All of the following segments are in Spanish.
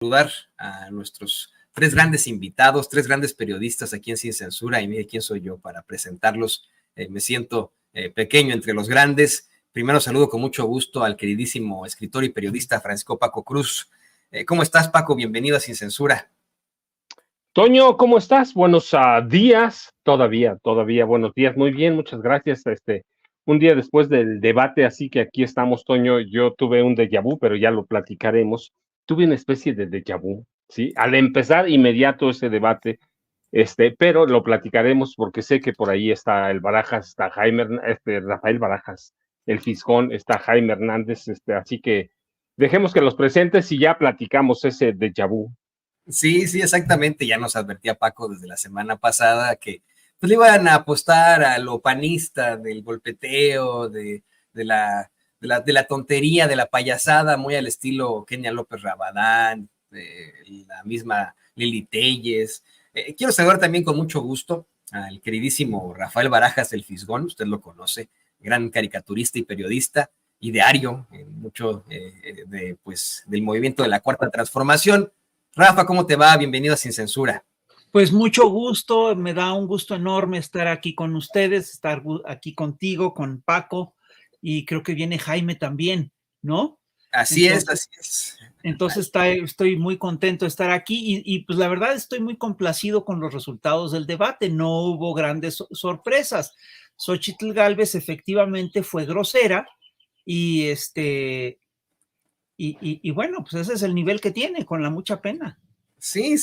Saludar a nuestros tres grandes invitados, tres grandes periodistas aquí en Sin Censura, y mire quién soy yo para presentarlos. Me siento pequeño entre los grandes. Primero saludo con mucho gusto al queridísimo escritor y periodista Francisco Paco Cruz. ¿Cómo estás, Paco? Bienvenido a Sin Censura. Toño, ¿cómo estás? Buenos días, todavía, buenos días, muy bien, muchas gracias. Un día después del debate, así que aquí estamos, Toño. Yo tuve un déjà vu, pero ya lo platicaremos. Tuve una especie de déjà vu, ¿sí? Al empezar inmediato ese debate, pero lo platicaremos porque sé que por ahí está el Barajas, está Rafael Barajas, el Fisgón, está Jaime Hernández, así que dejemos que los presentes y ya platicamos ese déjà vu. Sí, exactamente. Ya nos advertía Paco desde la semana pasada que pues, le iban a apostar a lo panista del golpeteo, de la tontería, de la payasada, muy al estilo Kenia López Rabadán, la misma Lili Telles. Quiero saludar también con mucho gusto al queridísimo Rafael Barajas, el Fisgón, usted lo conoce, gran caricaturista y periodista, ideario en mucho del movimiento de la Cuarta Transformación. Rafa, ¿cómo te va? Bienvenido a Sin Censura. Pues mucho gusto, me da un gusto enorme estar aquí con ustedes, estar aquí contigo, con Paco, y creo que viene Jaime también, ¿no? Así es. Entonces estoy muy contento de estar aquí y pues la verdad estoy muy complacido con los resultados del debate. No hubo grandes sorpresas. Xóchitl Gálvez efectivamente fue grosera y y bueno, pues ese es el nivel que tiene, con la mucha pena. Sí,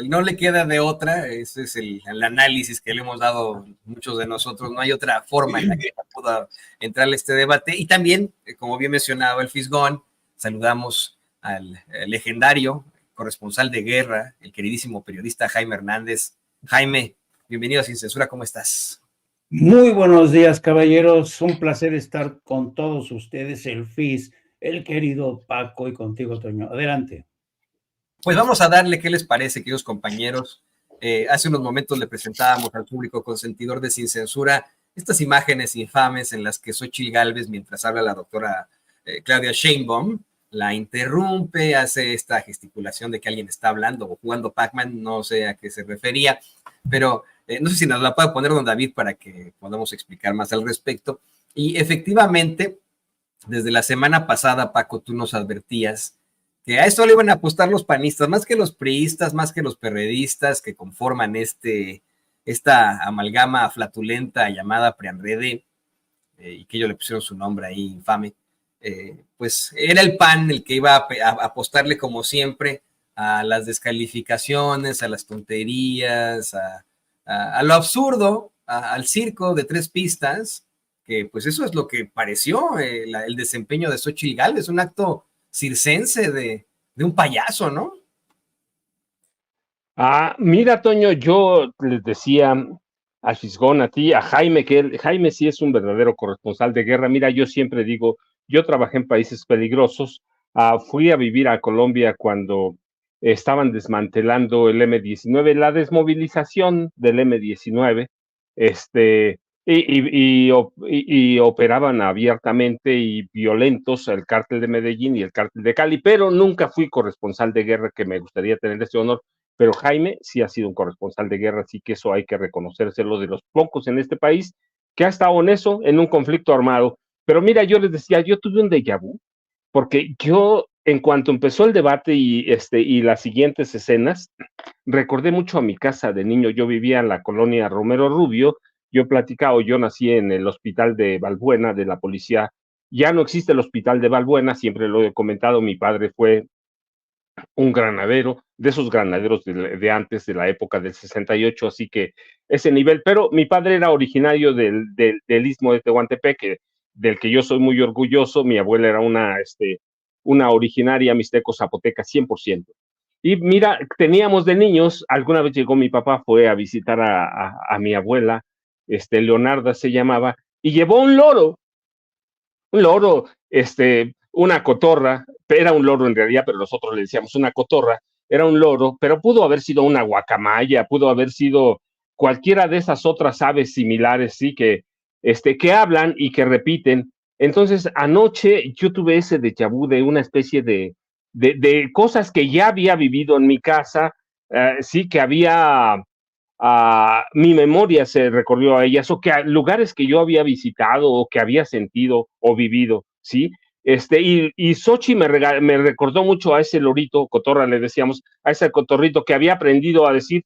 no le queda de otra, ese es el análisis que le hemos dado muchos de nosotros, no hay otra forma en la que pueda entrar este debate. Y también, como bien mencionaba el Fisgón, saludamos al legendario corresponsal de guerra, el queridísimo periodista Jaime Hernández. Jaime, bienvenido a Sin Censura, ¿cómo estás? Muy buenos días, caballeros, un placer estar con todos ustedes, el FIS, el querido Paco y contigo, Toño. Adelante. Pues vamos a darle, ¿qué les parece, queridos compañeros? Hace unos momentos le presentábamos al público consentidor de Sin Censura estas imágenes infames en las que Xóchitl Gálvez, mientras habla la doctora Claudia Sheinbaum, la interrumpe, hace esta gesticulación de que alguien está hablando o jugando Pac-Man, no sé a qué se refería, pero no sé si nos la puede poner don David para que podamos explicar más al respecto. Y efectivamente, desde la semana pasada, Paco, tú nos advertías que a esto le iban a apostar los panistas, más que los priistas, más que los perredistas que conforman esta amalgama flatulenta llamada PRIANREDE, y que ellos le pusieron su nombre ahí infame, pues era el PAN el que iba a apostarle como siempre a las descalificaciones, a las tonterías, a lo absurdo, al circo de tres pistas, que pues eso es lo que pareció el desempeño de Xóchitl Gálvez, un acto circense de un payaso, ¿no? Mira, Toño, yo les decía a Fisgón, a ti, a Jaime, que Jaime sí es un verdadero corresponsal de guerra. Mira, yo siempre digo, yo trabajé en países peligrosos, fui a vivir a Colombia cuando estaban desmantelando el M-19, la desmovilización del M-19, y operaban abiertamente y violentos el cártel de Medellín y el cártel de Cali, pero nunca fui corresponsal de guerra, que me gustaría tener ese honor. Pero Jaime sí ha sido un corresponsal de guerra, así que eso hay que reconocérselo, de los pocos en este país que ha estado en eso, en un conflicto armado. Pero mira, yo les decía, yo tuve un déjà vu, porque yo, en cuanto empezó el debate y las siguientes escenas, recordé mucho a mi casa de niño. Yo vivía en la colonia Romero Rubio, yo nací en el hospital de Balbuena, de la policía. Ya no existe el hospital de Balbuena, siempre lo he comentado, mi padre fue un granadero, de esos granaderos de antes, de la época del 68, así que ese nivel. Pero mi padre era originario del Istmo de Tehuantepec, del que yo soy muy orgulloso. Mi abuela era una originaria mixteco zapoteca 100%. Y mira, teníamos de niños, alguna vez llegó mi papá, fue a visitar a mi abuela, Leonarda se llamaba, y llevó un loro, una cotorra, era un loro en realidad, pero nosotros le decíamos una cotorra, era un loro, pero pudo haber sido una guacamaya, pudo haber sido cualquiera de esas otras aves similares, sí, que hablan y que repiten. Entonces, anoche yo tuve ese déjà vu de una especie de de cosas que ya había vivido en mi casa, sí, que había, mi memoria se recorrió a ellas, o que a lugares que yo había visitado, o que había sentido o vivido, ¿sí? Y Xochitl me recordó mucho a ese lorito, cotorra le decíamos, a ese cotorrito que había aprendido a decir,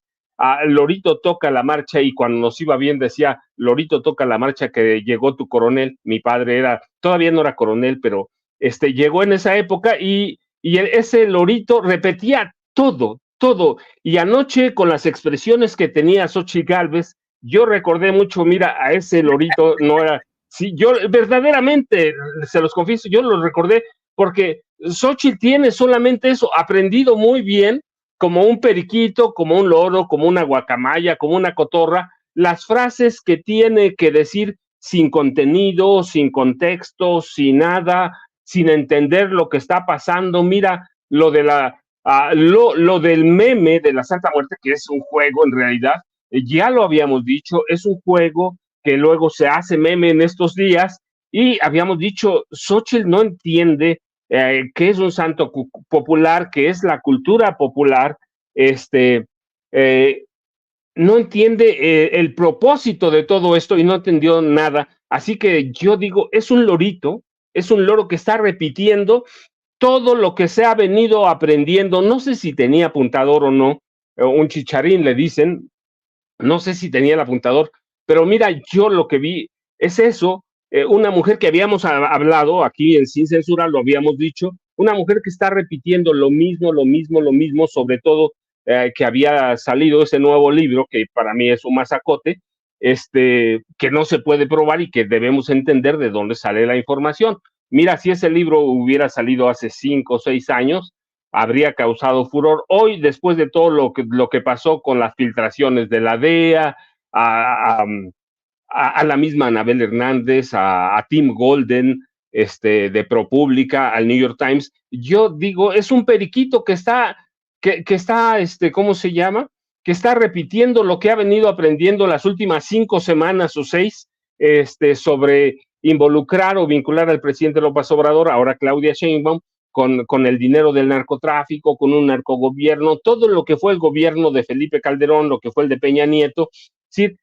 lorito toca la marcha, y cuando nos iba bien decía, lorito toca la marcha que llegó tu coronel. Mi padre todavía no era coronel, pero llegó en esa época, y ese lorito repetía todo, todo. Y anoche, con las expresiones que tenía Xochitl Gálvez, yo recordé mucho, mira, a ese lorito, no era, sí, yo verdaderamente, se los confieso, yo lo recordé porque Xochitl tiene solamente eso, aprendido muy bien, como un periquito, como un loro, como una guacamaya, como una cotorra, las frases que tiene que decir sin contenido, sin contexto, sin nada, sin entender lo que está pasando. Mira, lo de lo del meme de la Santa Muerte, que es un juego en realidad, ya lo habíamos dicho, es un juego que luego se hace meme en estos días, y habíamos dicho, Xochitl no entiende qué es un santo popular, qué es la cultura popular, no entiende el propósito de todo esto, y no entendió nada. Así que yo digo, es un lorito, es un loro que está repitiendo todo lo que se ha venido aprendiendo. No sé si tenía apuntador o no, un chicharín le dicen, no sé si tenía el apuntador, pero mira, yo lo que vi es eso, una mujer que habíamos hablado aquí en Sin Censura, lo habíamos dicho, una mujer que está repitiendo lo mismo, sobre todo que había salido ese nuevo libro, que para mí es un masacote, que no se puede probar y que debemos entender de dónde sale la información. Mira, si ese libro hubiera salido hace 5 o 6 años, habría causado furor. Hoy, después de todo lo que pasó con las filtraciones de la DEA, a la misma Anabel Hernández, a Tim Golden, de ProPublica, al New York Times, yo digo, es un periquito que está, ¿cómo se llama? Que está repitiendo lo que ha venido aprendiendo las últimas 5 semanas o 6, sobre involucrar o vincular al presidente López Obrador, ahora Claudia Sheinbaum, con el dinero del narcotráfico, con un narcogobierno, todo lo que fue el gobierno de Felipe Calderón, lo que fue el de Peña Nieto. Sí,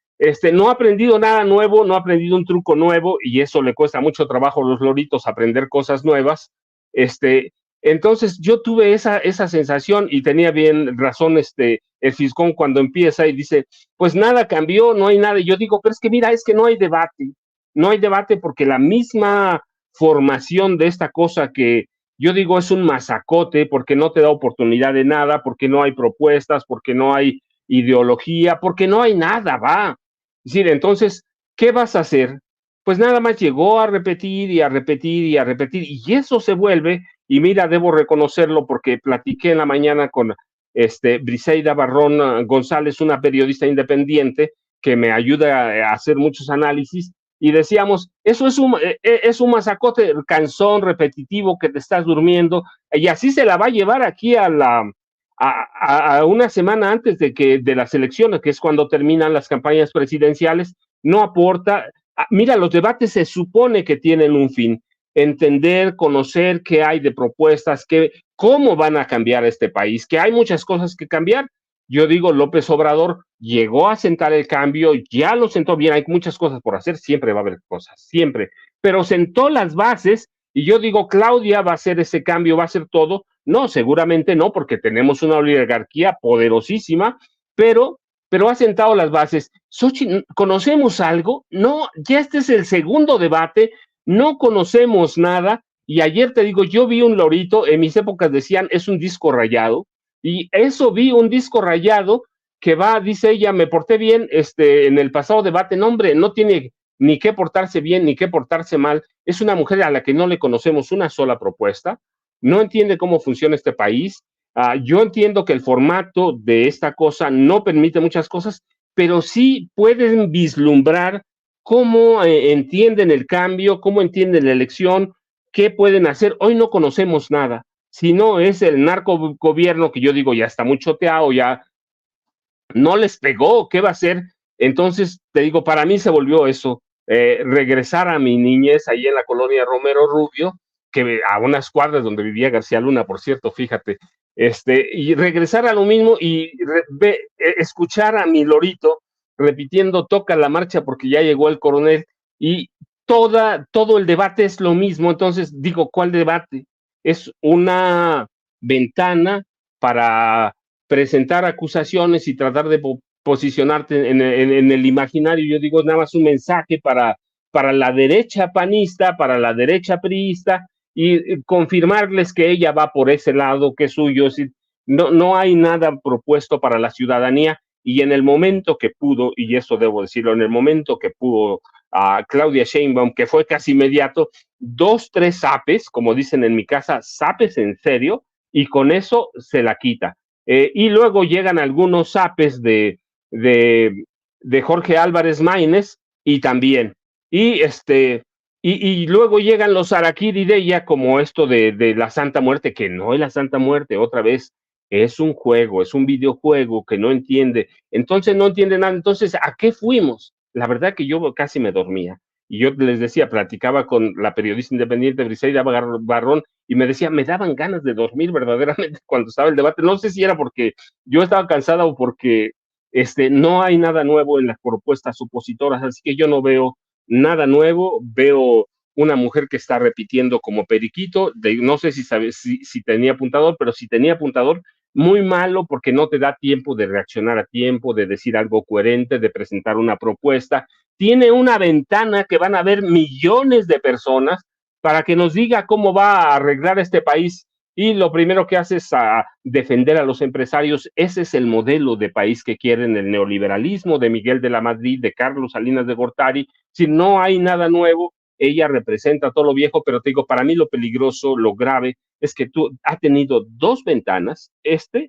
no ha aprendido nada nuevo, no ha aprendido un truco nuevo, y eso le cuesta mucho trabajo a los loritos aprender cosas nuevas. Entonces yo tuve esa sensación, y tenía bien razón el fiscón cuando empieza y dice, pues nada cambió, no hay nada. Y yo digo, pero es que mira, es que no hay debate porque la misma formación de esta cosa, que yo digo es un masacote, porque no te da oportunidad de nada, porque no hay propuestas, porque no hay ideología, porque no hay nada, va. Es decir, entonces, ¿qué vas a hacer? Pues nada más llegó a repetir y a repetir y a repetir, y eso se vuelve, y mira, debo reconocerlo porque platiqué en la mañana con Briseida Barrón González, una periodista independiente que me ayuda a hacer muchos análisis, y decíamos, eso es un masacote cansón, repetitivo, que te estás durmiendo, y así se la va a llevar aquí a una semana antes de las elecciones, que es cuando terminan las campañas presidenciales. No aporta. Mira, los debates se supone que tienen un fin: entender, conocer qué hay de propuestas, cómo van a cambiar este país, que hay muchas cosas que cambiar. Yo digo, López Obrador llegó a sentar el cambio, ya lo sentó bien, hay muchas cosas por hacer, siempre va a haber cosas, siempre, pero sentó las bases, y yo digo, Claudia va a hacer ese cambio, va a hacer todo. No, seguramente no, porque tenemos una oligarquía poderosísima, pero ha sentado las bases. Xochitl, ¿conocemos algo? No, ya este es el segundo debate, no conocemos nada, y ayer te digo, yo vi un lorito, en mis épocas decían, es un disco rayado, y eso vi, un disco rayado que va, dice ella, me porté bien en el pasado debate. No, hombre, no tiene ni qué portarse bien ni qué portarse mal. Es una mujer a la que no le conocemos una sola propuesta, no entiende cómo funciona este país. Yo entiendo que el formato de esta cosa no permite muchas cosas, pero sí pueden vislumbrar cómo entienden el cambio, cómo entienden la elección, qué pueden hacer. Hoy no conocemos nada. Si no es el narcogobierno, que yo digo ya está muy choteado, ya no les pegó, ¿qué va a hacer? Entonces, te digo, para mí se volvió eso, regresar a mi niñez ahí en la colonia Romero Rubio, que a unas cuadras donde vivía García Luna, por cierto, fíjate, y regresar a lo mismo y escuchar a mi lorito repitiendo toca la marcha porque ya llegó el coronel y todo el debate es lo mismo. Entonces digo, ¿cuál debate? Es una ventana para presentar acusaciones y tratar de posicionarte en el imaginario. Yo digo, nada más un mensaje para la derecha panista, para la derecha priista, y confirmarles que ella va por ese lado, que es suyo. Es decir, no hay nada propuesto para la ciudadanía, y en el momento que pudo, y eso debo decirlo, en el momento que pudo a Claudia Sheinbaum, que fue casi inmediato, 2, 3 zapes, como dicen en mi casa, zapes en serio, y con eso se la quita. Y luego llegan algunos zapes de Jorge Álvarez Maínez, y también, y luego llegan los harakiri de ella, como esto de la Santa Muerte, que no es la Santa Muerte, otra vez, es un juego, es un videojuego que no entiende. Entonces no entiende nada. Entonces, ¿a qué fuimos? La verdad que yo casi me dormía. Y yo les decía, platicaba con la periodista independiente Briseida Barrón, y me decía, me daban ganas de dormir verdaderamente cuando estaba el debate. No sé si era porque yo estaba cansada o porque no hay nada nuevo en las propuestas opositoras, así que yo no veo nada nuevo. Veo una mujer que está repitiendo como periquito, no sé si tenía apuntador, pero si tenía apuntador, muy malo, porque no te da tiempo de reaccionar a tiempo, de decir algo coherente, de presentar una propuesta. Tiene una ventana que van a ver millones de personas para que nos diga cómo va a arreglar este país, y lo primero que hace es defender a los empresarios. Ese es el modelo de país que quieren, el neoliberalismo de Miguel de la Madrid, de Carlos Salinas de Gortari. Si no hay nada nuevo, ella representa todo lo viejo. Pero te digo, para mí lo peligroso, lo grave, es que tú has tenido 2 ventanas,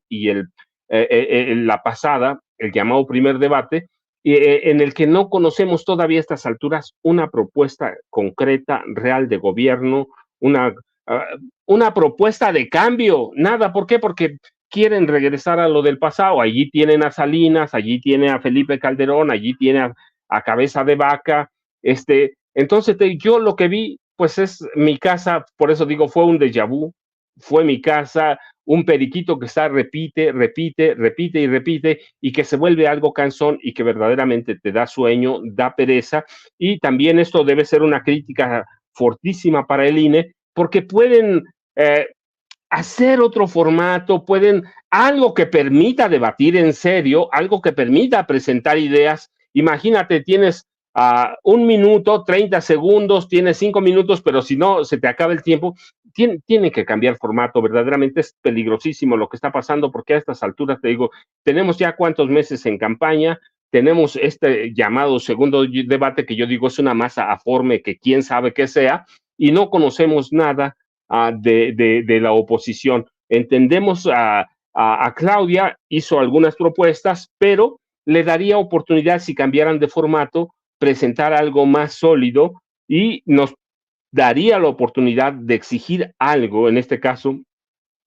y la pasada, el llamado primer debate, en el que no conocemos todavía a estas alturas una propuesta concreta, real de gobierno, una propuesta de cambio, nada. ¿Por qué? Porque quieren regresar a lo del pasado. Allí tienen a Salinas, allí tiene a Felipe Calderón, allí tiene a Cabeza de Vaca. Entonces yo lo que vi, pues es mi casa. Por eso digo, fue un déjà vu, fue mi casa, un periquito que repite y repite, y que se vuelve algo cansón y que verdaderamente te da sueño, da pereza. Y también esto debe ser una crítica fortísima para el INE, porque pueden hacer otro formato, pueden algo que permita debatir en serio, algo que permita presentar ideas. Imagínate, tienes 1 minuto, 30 segundos, tienes 5 minutos, pero si no, se te acaba el tiempo. Tiene que cambiar formato. Verdaderamente es peligrosísimo lo que está pasando, porque a estas alturas, te digo, tenemos ya cuántos meses en campaña, tenemos este llamado segundo debate, que yo digo es una masa aforme que quién sabe qué sea, y no conocemos nada de la oposición. Entendemos a Claudia, hizo algunas propuestas, pero le daría oportunidad, si cambiaran de formato, presentar algo más sólido, y nos daría la oportunidad de exigir algo, en este caso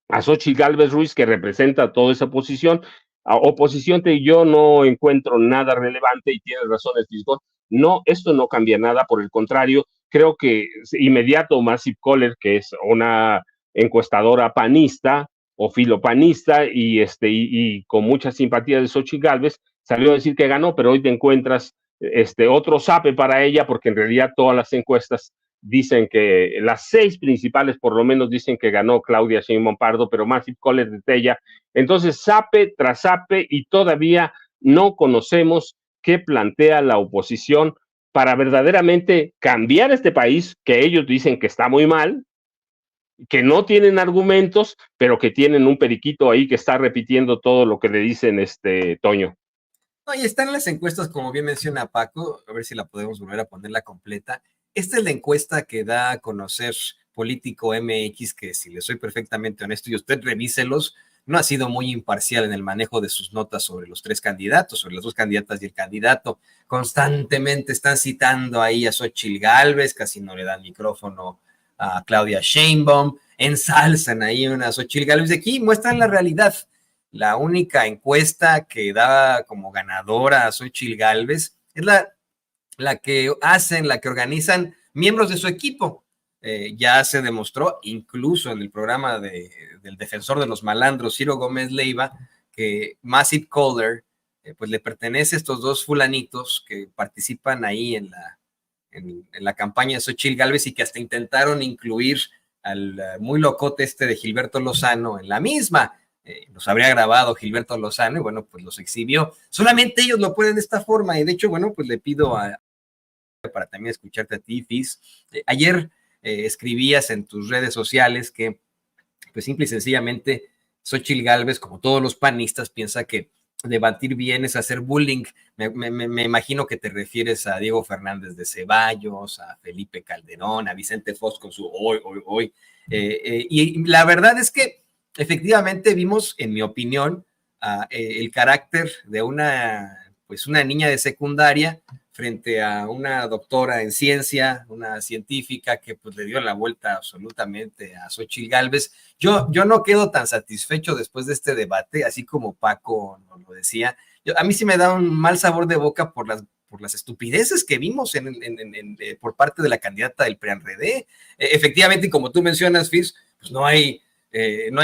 a Xochitl Gálvez Ruiz, que representa toda esa oposición. Oposición, yo no encuentro nada relevante, y tienes razón, Fisgón. No, esto no cambia nada, por el contrario, creo que inmediato Massive Caller, que es una encuestadora panista o filopanista, y con mucha simpatía de Xochitl Gálvez, salió a decir que ganó, pero hoy te encuentras otro zape para ella, porque en realidad todas las encuestas dicen que, las 6 principales por lo menos, dicen que ganó Claudia Sheinbaum Pardo, pero Massive Caller de ella. Entonces, zape tras zape, y todavía no conocemos qué plantea la oposición para verdaderamente cambiar este país, que ellos dicen que está muy mal, que no tienen argumentos, pero que tienen un periquito ahí que está repitiendo todo lo que le dicen, Toño. No, y están las encuestas, como bien menciona Paco, a ver si la podemos volver a ponerla completa. Esta es la encuesta que da a conocer Político MX, que, si le soy perfectamente honesto, y usted revíselos, no ha sido muy imparcial en el manejo de sus notas sobre los 3 candidatos, sobre las 2 candidatas y el candidato. Constantemente están citando ahí a Xochitl Gálvez, casi no le dan micrófono a Claudia Sheinbaum, ensalzan ahí una Xochitl Gálvez. De aquí muestran la realidad. La única encuesta que da como ganadora a Xochitl Gálvez es la que hacen, la que organizan miembros de su equipo. ya se demostró, incluso en el programa del defensor de los malandros, Ciro Gómez Leiva, que Massive Caller, pues le pertenece a estos dos fulanitos que participan ahí en la campaña de Xochitl Gálvez y que hasta intentaron incluir al muy locote de Gilberto Lozano en la misma. Los habría grabado Gilberto Lozano y bueno, pues los exhibió. Solamente ellos lo pueden de esta forma y de hecho, bueno, pues le pido para también escucharte a ti, Fis. Ayer escribías en tus redes sociales que pues simple y sencillamente Xochitl Gálvez, como todos los panistas, piensa que debatir bien es hacer bullying. Me imagino que te refieres a Diego Fernández de Ceballos, a Felipe Calderón, a Vicente Fox con su hoy. Y la verdad es que efectivamente vimos, en mi opinión, el carácter de una niña de secundaria frente a una doctora en ciencia, una científica que pues le dio la vuelta absolutamente a Xochitl Gálvez. Yo no quedo tan satisfecho después de este debate, así como Paco nos lo decía. A mí sí me da un mal sabor de boca por las estupideces que vimos por parte de la candidata del PRIAN-RD. Efectivamente, como tú mencionas, Fis, pues no hay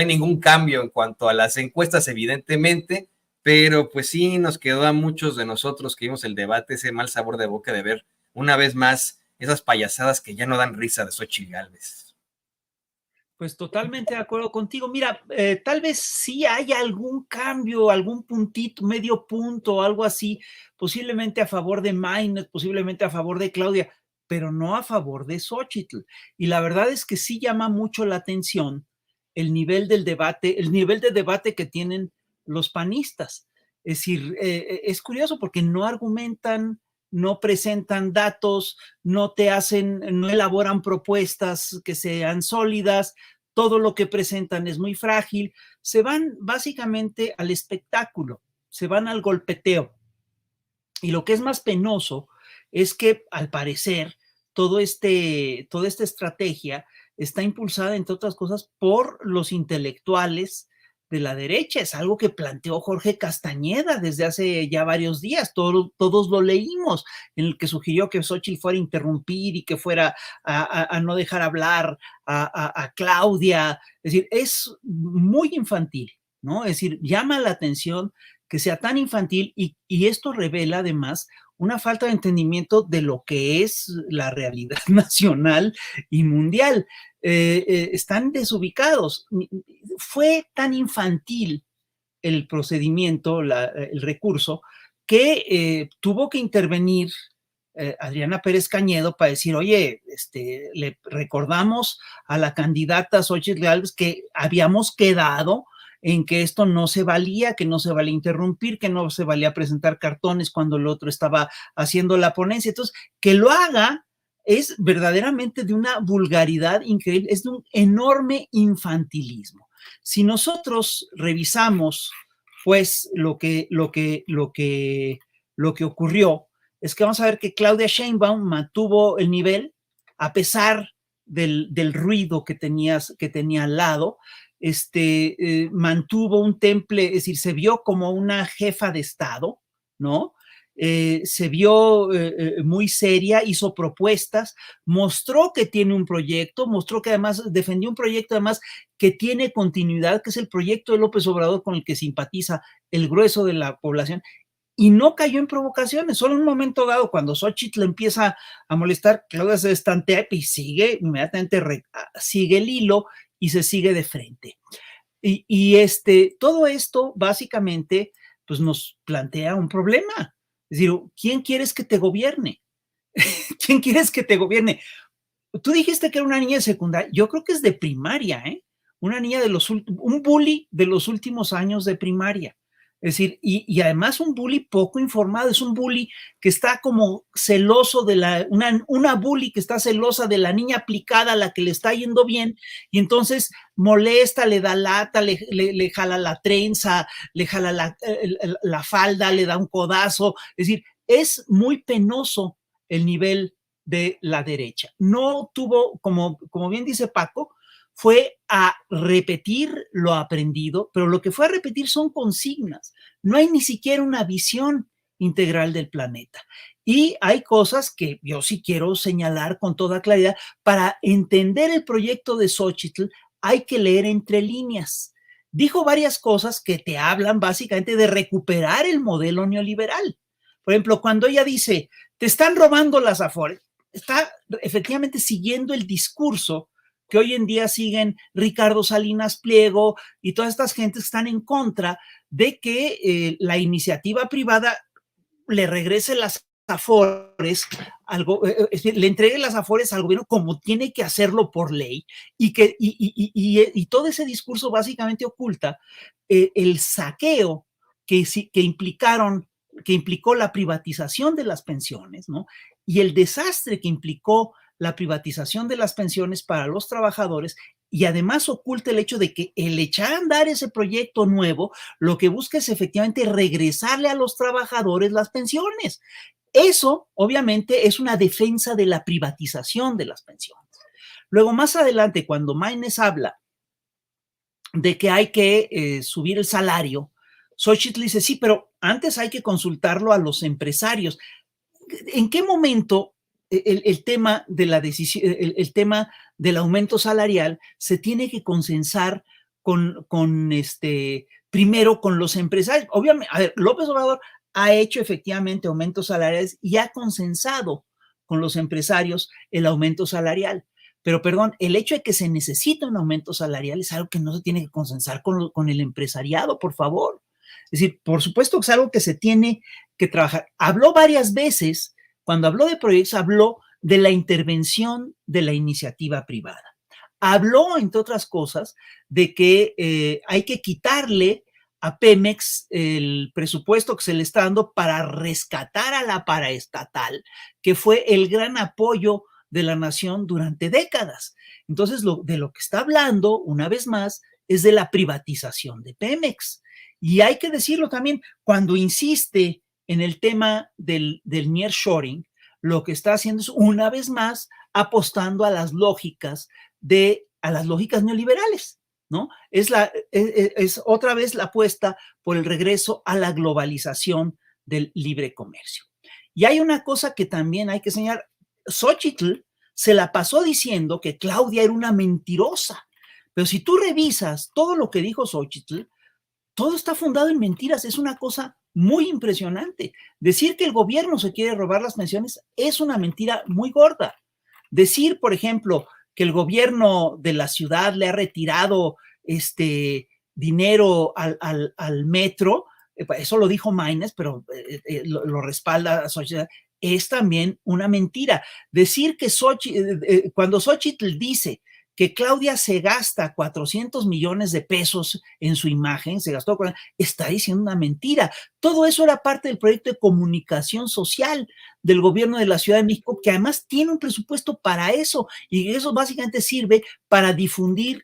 ningún cambio en cuanto a las encuestas, evidentemente, pero pues sí nos quedó a muchos de nosotros que vimos el debate ese mal sabor de boca de ver una vez más esas payasadas que ya no dan risa de Xochitl Gálvez. Pues totalmente de acuerdo contigo. Mira, tal vez sí haya algún cambio, algún puntito, medio punto, algo así, posiblemente a favor de Maynard, posiblemente a favor de Claudia, pero no a favor de Xochitl. Y la verdad es que sí llama mucho la atención el nivel del debate, el nivel de debate que tienen los panistas. Es decir, es curioso porque no argumentan, no presentan datos, no elaboran propuestas que sean sólidas, todo lo que presentan es muy frágil, se van básicamente al espectáculo, se van al golpeteo. Y lo que es más penoso es que al parecer toda esta estrategia está impulsada, entre otras cosas, por los intelectuales de la derecha. Es algo que planteó Jorge Castañeda desde hace ya varios días, todos lo leímos, en el que sugirió que Xochitl fuera a interrumpir y que fuera a no dejar hablar a Claudia. Es decir, es muy infantil, ¿no? Es decir, llama la atención que sea tan infantil y esto revela además una falta de entendimiento de lo que es la realidad nacional y mundial. Están desubicados. Fue tan infantil el procedimiento, el recurso, que tuvo que intervenir Adriana Pérez Cañedo para decir, oye, le recordamos a la candidata Xochitl Gálvez que habíamos quedado en que esto no se valía, que no se valía interrumpir, que no se valía presentar cartones cuando el otro estaba haciendo la ponencia. Entonces, que lo haga es verdaderamente de una vulgaridad increíble, es de un enorme infantilismo. Si nosotros revisamos, pues, lo que ocurrió, es que vamos a ver que Claudia Sheinbaum mantuvo el nivel a pesar del ruido que tenía al lado. Mantuvo un temple, es decir, se vio como una jefa de Estado, ¿no? Se vio muy seria, hizo propuestas, mostró que tiene un proyecto, mostró que además defendió un proyecto además que tiene continuidad, que es el proyecto de López Obrador con el que simpatiza el grueso de la población, y no cayó en provocaciones. Solo en un momento dado, cuando Xochitl empieza a molestar, Claudia se estantea y sigue, inmediatamente sigue el hilo y se sigue de frente. Todo esto básicamente pues nos plantea un problema. Es decir, ¿quién quieres que te gobierne? ¿Quién quieres que te gobierne? Tú dijiste que era una niña de secundaria. Yo creo que es de primaria, ¿eh? Una niña un bully de los últimos años de primaria. Es decir, y además un bully poco informado, es un bully que está como celoso una bully que está celosa de la niña aplicada a la que le está yendo bien, y entonces molesta, le da lata, le jala la trenza, le jala la falda, le da un codazo. Es decir, es muy penoso el nivel de la derecha. No tuvo, como bien dice Paco, fue a repetir lo aprendido, pero lo que fue a repetir son consignas. No hay ni siquiera una visión integral del planeta. Y hay cosas que yo sí quiero señalar con toda claridad. Para entender el proyecto de Xóchitl hay que leer entre líneas. Dijo varias cosas que te hablan básicamente de recuperar el modelo neoliberal. Por ejemplo, cuando ella dice, te están robando las Afores, está efectivamente siguiendo el discurso que hoy en día siguen Ricardo Salinas Pliego y todas estas gentes que están en contra de que la iniciativa privada le regrese las Afores, le entregue las Afores al gobierno como tiene que hacerlo por ley, y todo ese discurso básicamente oculta el saqueo que implicó la privatización de las pensiones, ¿no? Y el desastre que implicó la privatización de las pensiones para los trabajadores, y además oculta el hecho de que el echar a andar ese proyecto nuevo lo que busca es efectivamente regresarle a los trabajadores las pensiones. Eso, obviamente, es una defensa de la privatización de las pensiones. Luego, más adelante, cuando Maynes habla de que hay que subir el salario, Xóchitl dice, sí, pero antes hay que consultarlo a los empresarios. ¿En qué momento el tema de la decisión, el tema del aumento salarial se tiene que consensar primero con los empresarios? Obviamente, a ver, López Obrador ha hecho efectivamente aumentos salariales y ha consensado con los empresarios el aumento salarial. Pero, perdón, el hecho de que se necesita un aumento salarial es algo que no se tiene que consensar con el empresariado, por favor. Es decir, por supuesto que es algo que se tiene que trabajar. Habló varias veces, cuando habló de proyectos, habló de la intervención de la iniciativa privada. Habló, entre otras cosas, de que hay que quitarle a Pemex el presupuesto que se le está dando para rescatar a la paraestatal, que fue el gran apoyo de la nación durante décadas. Entonces, de lo que está hablando, una vez más, es de la privatización de Pemex. Y hay que decirlo también, cuando insiste en el tema del nearshoring, lo que está haciendo es, una vez más, apostando a las lógicas neoliberales, ¿no? Es otra vez la apuesta por el regreso a la globalización del libre comercio. Y hay una cosa que también hay que señalar. Xóchitl se la pasó diciendo que Claudia era una mentirosa, pero si tú revisas todo lo que dijo Xóchitl, todo está fundado en mentiras. Es una cosa muy impresionante. Decir que el gobierno se quiere robar las pensiones es una mentira muy gorda. Decir, por ejemplo, que el gobierno de la ciudad le ha retirado dinero al metro, eso lo dijo Maynes, pero lo respalda Xóchitl, es también una mentira. Decir que cuando Xóchitl dice que Claudia se gasta 400 millones de pesos en su imagen, está diciendo una mentira. Todo eso era parte del proyecto de comunicación social del gobierno de la Ciudad de México, que además tiene un presupuesto para eso, y eso básicamente sirve para difundir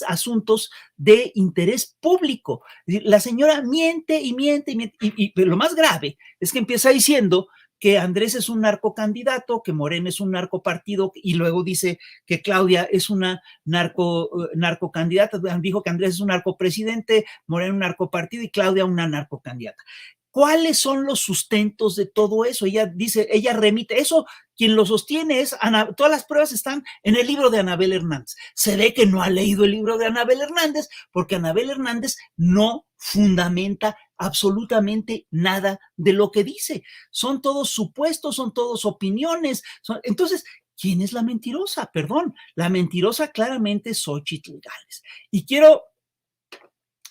asuntos de interés público. La señora miente y miente y miente, y lo más grave es que empieza diciendo que Andrés es un narcocandidato, que Morena es un narcopartido, y luego dice que Claudia es una narcocandidata. Dijo que Andrés es un narcopresidente, Morena un narcopartido y Claudia una narcocandidata. ¿Cuáles son los sustentos de todo eso? Ella dice, ella remite eso, quien lo sostiene es todas las pruebas están en el libro de Anabel Hernández. Se ve que no ha leído el libro de Anabel Hernández, porque Anabel Hernández no fundamenta absolutamente nada de lo que dice. Son todos supuestos, son todos opiniones. Entonces, ¿quién es la mentirosa? Perdón, la mentirosa claramente es Xóchitl Gálvez. Y quiero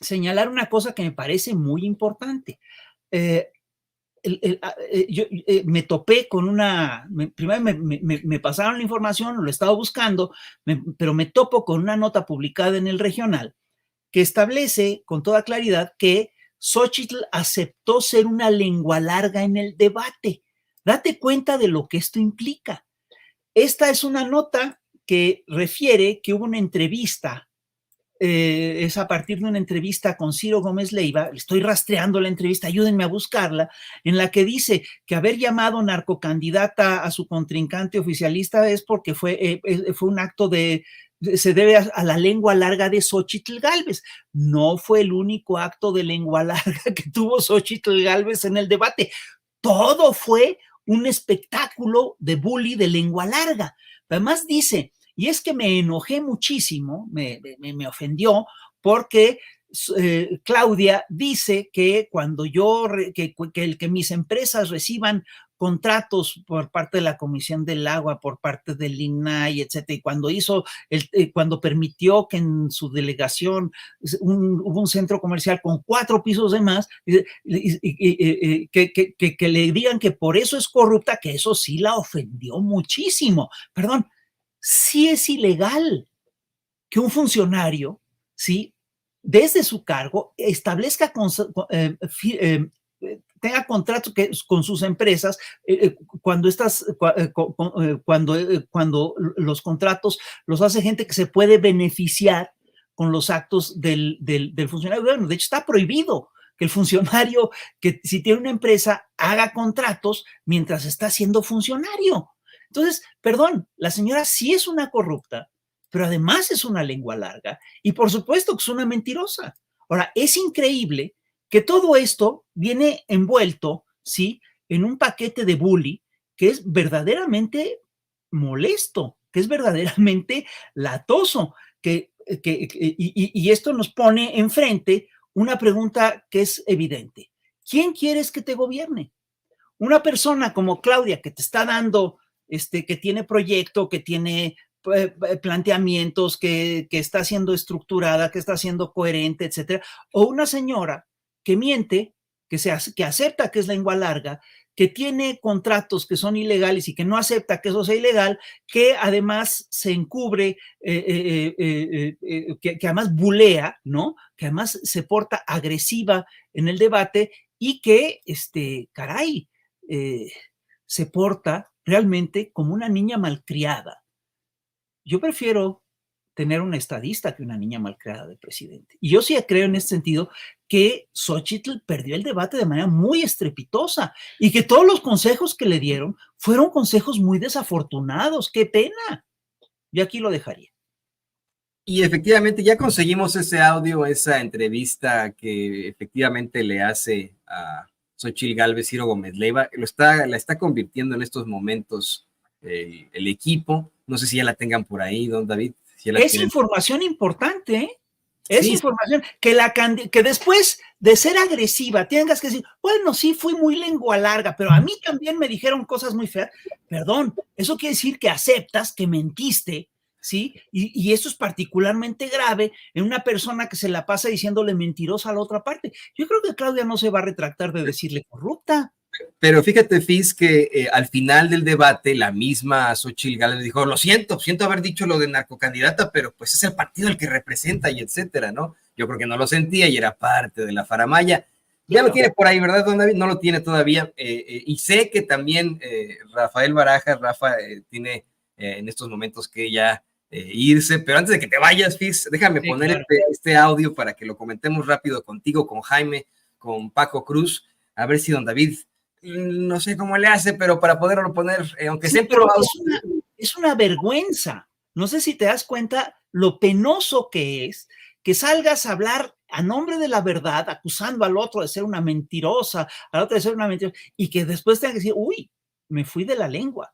señalar una cosa que me parece muy importante. Yo me topé con primero me pasaron la información, lo estaba buscando, pero me topo con una nota publicada en El Regional que establece con toda claridad que Xóchitl aceptó ser una lengua larga en el debate. Date cuenta de lo que esto implica. Esta es una nota que refiere que hubo una entrevista, es a partir de una entrevista con Ciro Gómez Leiva, estoy rastreando la entrevista, ayúdenme a buscarla, en la que dice que haber llamado narcocandidata a su contrincante oficialista es porque fue un acto se debe a la lengua larga de Xóchitl Gálvez. No fue el único acto de lengua larga que tuvo Xóchitl Gálvez en el debate. todo fue un espectáculo de bully de lengua larga. Además dice, y es que me enojé muchísimo, me ofendió, porque Claudia dice que cuando que mis empresas reciban contratos por parte de la Comisión del Agua, por parte del INAI, etcétera, y cuando permitió que en su delegación hubo un centro comercial con 4 pisos de más, que le digan que por eso es corrupta, que eso sí la ofendió muchísimo. Perdón, sí es ilegal que un funcionario, ¿sí?, desde su cargo establezca tenga contratos con sus empresas cuando los contratos los hace gente que se puede beneficiar con los actos del funcionario. Bueno, de hecho está prohibido que el funcionario, que si tiene una empresa, haga contratos mientras está siendo funcionario. Entonces, perdón, la señora sí es una corrupta, pero además es una lengua larga y por supuesto que es una mentirosa. Ahora, es increíble que todo esto viene envuelto, ¿sí?, en un paquete de bully que es verdaderamente molesto, que es verdaderamente latoso, y esto nos pone enfrente una pregunta que es evidente. ¿Quién quieres que te gobierne? Una persona como Claudia, que te está dando, que tiene proyecto, que tiene planteamientos, que está siendo estructurada, que está siendo coherente, etcétera, o una señora que miente, que acepta que es lengua larga, que tiene contratos que son ilegales y que no acepta que eso sea ilegal, que además se encubre, que además bulea, ¿no?, que además se porta agresiva en el debate y que, se porta realmente como una niña malcriada. Yo prefiero tener una estadista que una niña malcriada de presidente. Y yo sí creo en este sentido que Xóchitl perdió el debate de manera muy estrepitosa y que todos los consejos que le dieron fueron consejos muy desafortunados. ¡Qué pena! Yo aquí lo dejaría. Y efectivamente ya conseguimos ese audio, esa entrevista que efectivamente le hace a Xóchitl Gálvez Ciro Gómez Leiva. La está convirtiendo en estos momentos el equipo. No sé si ya la tengan por ahí, don David. Si es información importante, ¿eh? Es información que después de ser agresiva tengas que decir, bueno, sí, fui muy lengua larga, pero a mí también me dijeron cosas muy feas. Perdón, eso quiere decir que aceptas que mentiste, ¿sí? Y eso es particularmente grave en una persona que se la pasa diciéndole mentirosa a la otra parte. Yo creo que Claudia no se va a retractar de decirle corrupta. Pero fíjate, Fis, que al final del debate, la misma Xóchitl Gálvez dijo, lo siento haber dicho lo de narcocandidata, pero pues es el partido el que representa y etcétera, ¿no? Yo creo que no lo sentía y era parte de la faramalla. Ya lo tiene por ahí, ¿verdad, don David? No lo tiene todavía. Y sé que también Rafael Barajas, Rafa, tiene en estos momentos que ya irse, pero antes de que te vayas, Fis, déjame poner este audio para que lo comentemos rápido contigo, con Jaime, con Paco Cruz, a ver si don David... no sé cómo le hace, pero para poderlo poner, aunque sea probado. Es una vergüenza. No sé si te das cuenta lo penoso que es que salgas a hablar a nombre de la verdad, acusando al otro de ser una mentirosa, al otro de ser una mentirosa, y que después tenga que decir, uy, me fui de la lengua.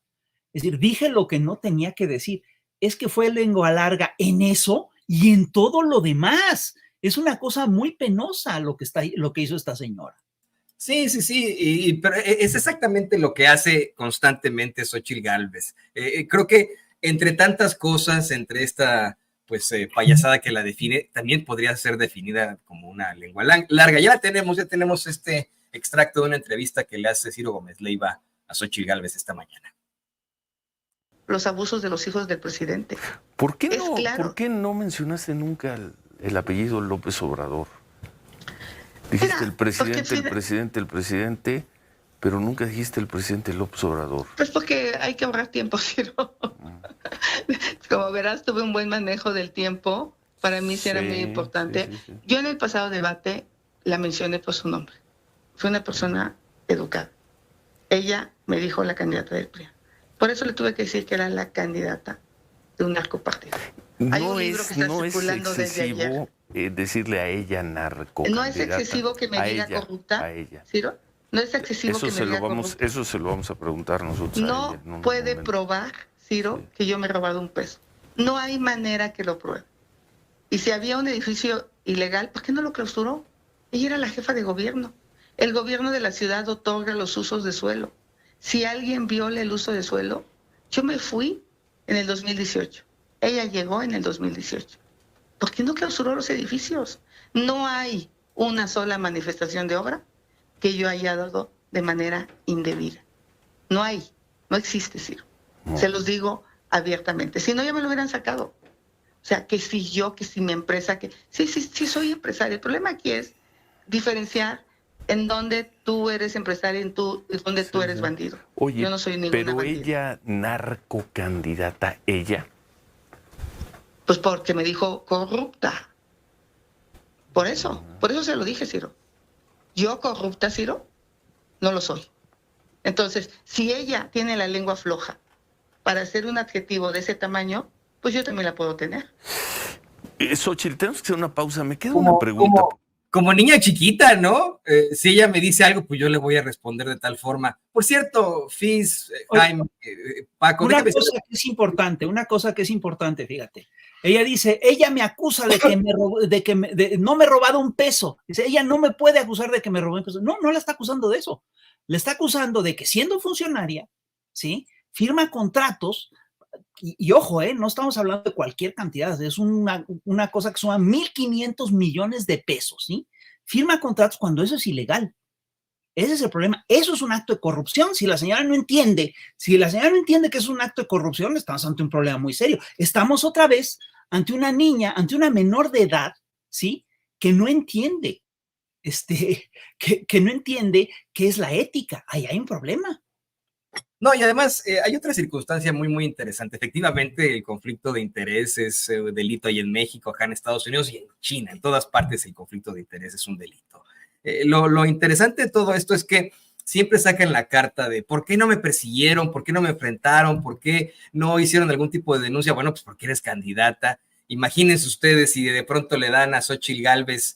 Es decir, dije lo que no tenía que decir. Es que fue lengua larga en eso y en todo lo demás. Es una cosa muy penosa lo que hizo esta señora. Sí, pero es exactamente lo que hace constantemente Xóchitl Gálvez. Creo que entre tantas cosas, entre esta payasada que la define, también podría ser definida como una lengua larga. Ya tenemos este extracto de una entrevista que le hace Ciro Gómez Leiva a Xóchitl Gálvez esta mañana. Los abusos de los hijos del presidente. ¿Por qué no mencionaste nunca el apellido López Obrador? Dijiste el presidente, pero nunca dijiste el presidente López Obrador. Pues porque hay que ahorrar tiempo, Ciro. Como verás, tuve un buen manejo del tiempo. Para mí sí era muy importante. Sí. Yo en el pasado debate la mencioné por su nombre. Fue una persona educada. Ella me dijo la candidata del PRI. Por eso le tuve que decir que era la candidata de un narcopartido. Hay un libro que está circulando desde ayer. Decirle a ella narco. No es excesivo que me diga corrupta, a ella. ¿Ciro? No es excesivo eso que me diga corrupta. Eso se lo vamos a preguntar nosotros. No puede probar, Ciro, que yo me he robado un peso. No hay manera que lo pruebe. Y si había un edificio ilegal, ¿por qué no lo clausuró? Ella era la jefa de gobierno. El gobierno de la ciudad otorga los usos de suelo. Si alguien viola el uso de suelo, yo me fui en el 2018. Ella llegó en el 2018. ¿Por qué no clausuró los edificios? No hay una sola manifestación de obra que yo haya dado de manera indebida. No hay, no existe, Ciro. No. Se los digo abiertamente. Si no, ya me lo hubieran sacado. O sea, que si yo, que si mi empresa, que sí soy empresaria. El problema aquí es diferenciar en donde tú eres empresario y en donde tú eres bandido. Oye, yo no soy ninguna pero bandida. ella, narcocandidata, ella. Pues porque me dijo corrupta. Por eso se lo dije, Ciro. Yo corrupta, Ciro, no lo soy. Entonces, si ella tiene la lengua floja para hacer un adjetivo de ese tamaño, pues yo también la puedo tener. Xochitl, tenemos que hacer una pausa. Me queda una pregunta. Como niña chiquita, ¿no? Si ella me dice algo, pues yo le voy a responder de tal forma. Por cierto, Fis, Jaime, Paco... Una cosa que es importante, fíjate. Ella dice, ella me acusa de que no me he robado un peso. Dice, ella no me puede acusar de que me robé un peso. No la está acusando de eso. Le está acusando de que siendo funcionaria, ¿sí? Firma contratos. Y ojo, no estamos hablando de cualquier cantidad, es una cosa que suma 1,500 millones de pesos, ¿sí? Firma contratos cuando eso es ilegal. Ese es el problema. Eso es un acto de corrupción. Si la señora no entiende que es un acto de corrupción, estamos ante un problema muy serio. Estamos otra vez ante una niña, ante una menor de edad, ¿sí? Que no entiende, que no entiende qué es la ética. Ahí hay un problema. No, y además hay otra circunstancia muy, muy interesante. Efectivamente, el conflicto de interés es delito ahí en México, acá en Estados Unidos y en China. En todas partes el conflicto de interés es un delito. Lo interesante de todo esto es que siempre sacan la carta de ¿por qué no me persiguieron? ¿Por qué no me enfrentaron? ¿Por qué no hicieron algún tipo de denuncia? Bueno, pues porque eres candidata. Imagínense ustedes si de pronto le dan a Xochitl Gálvez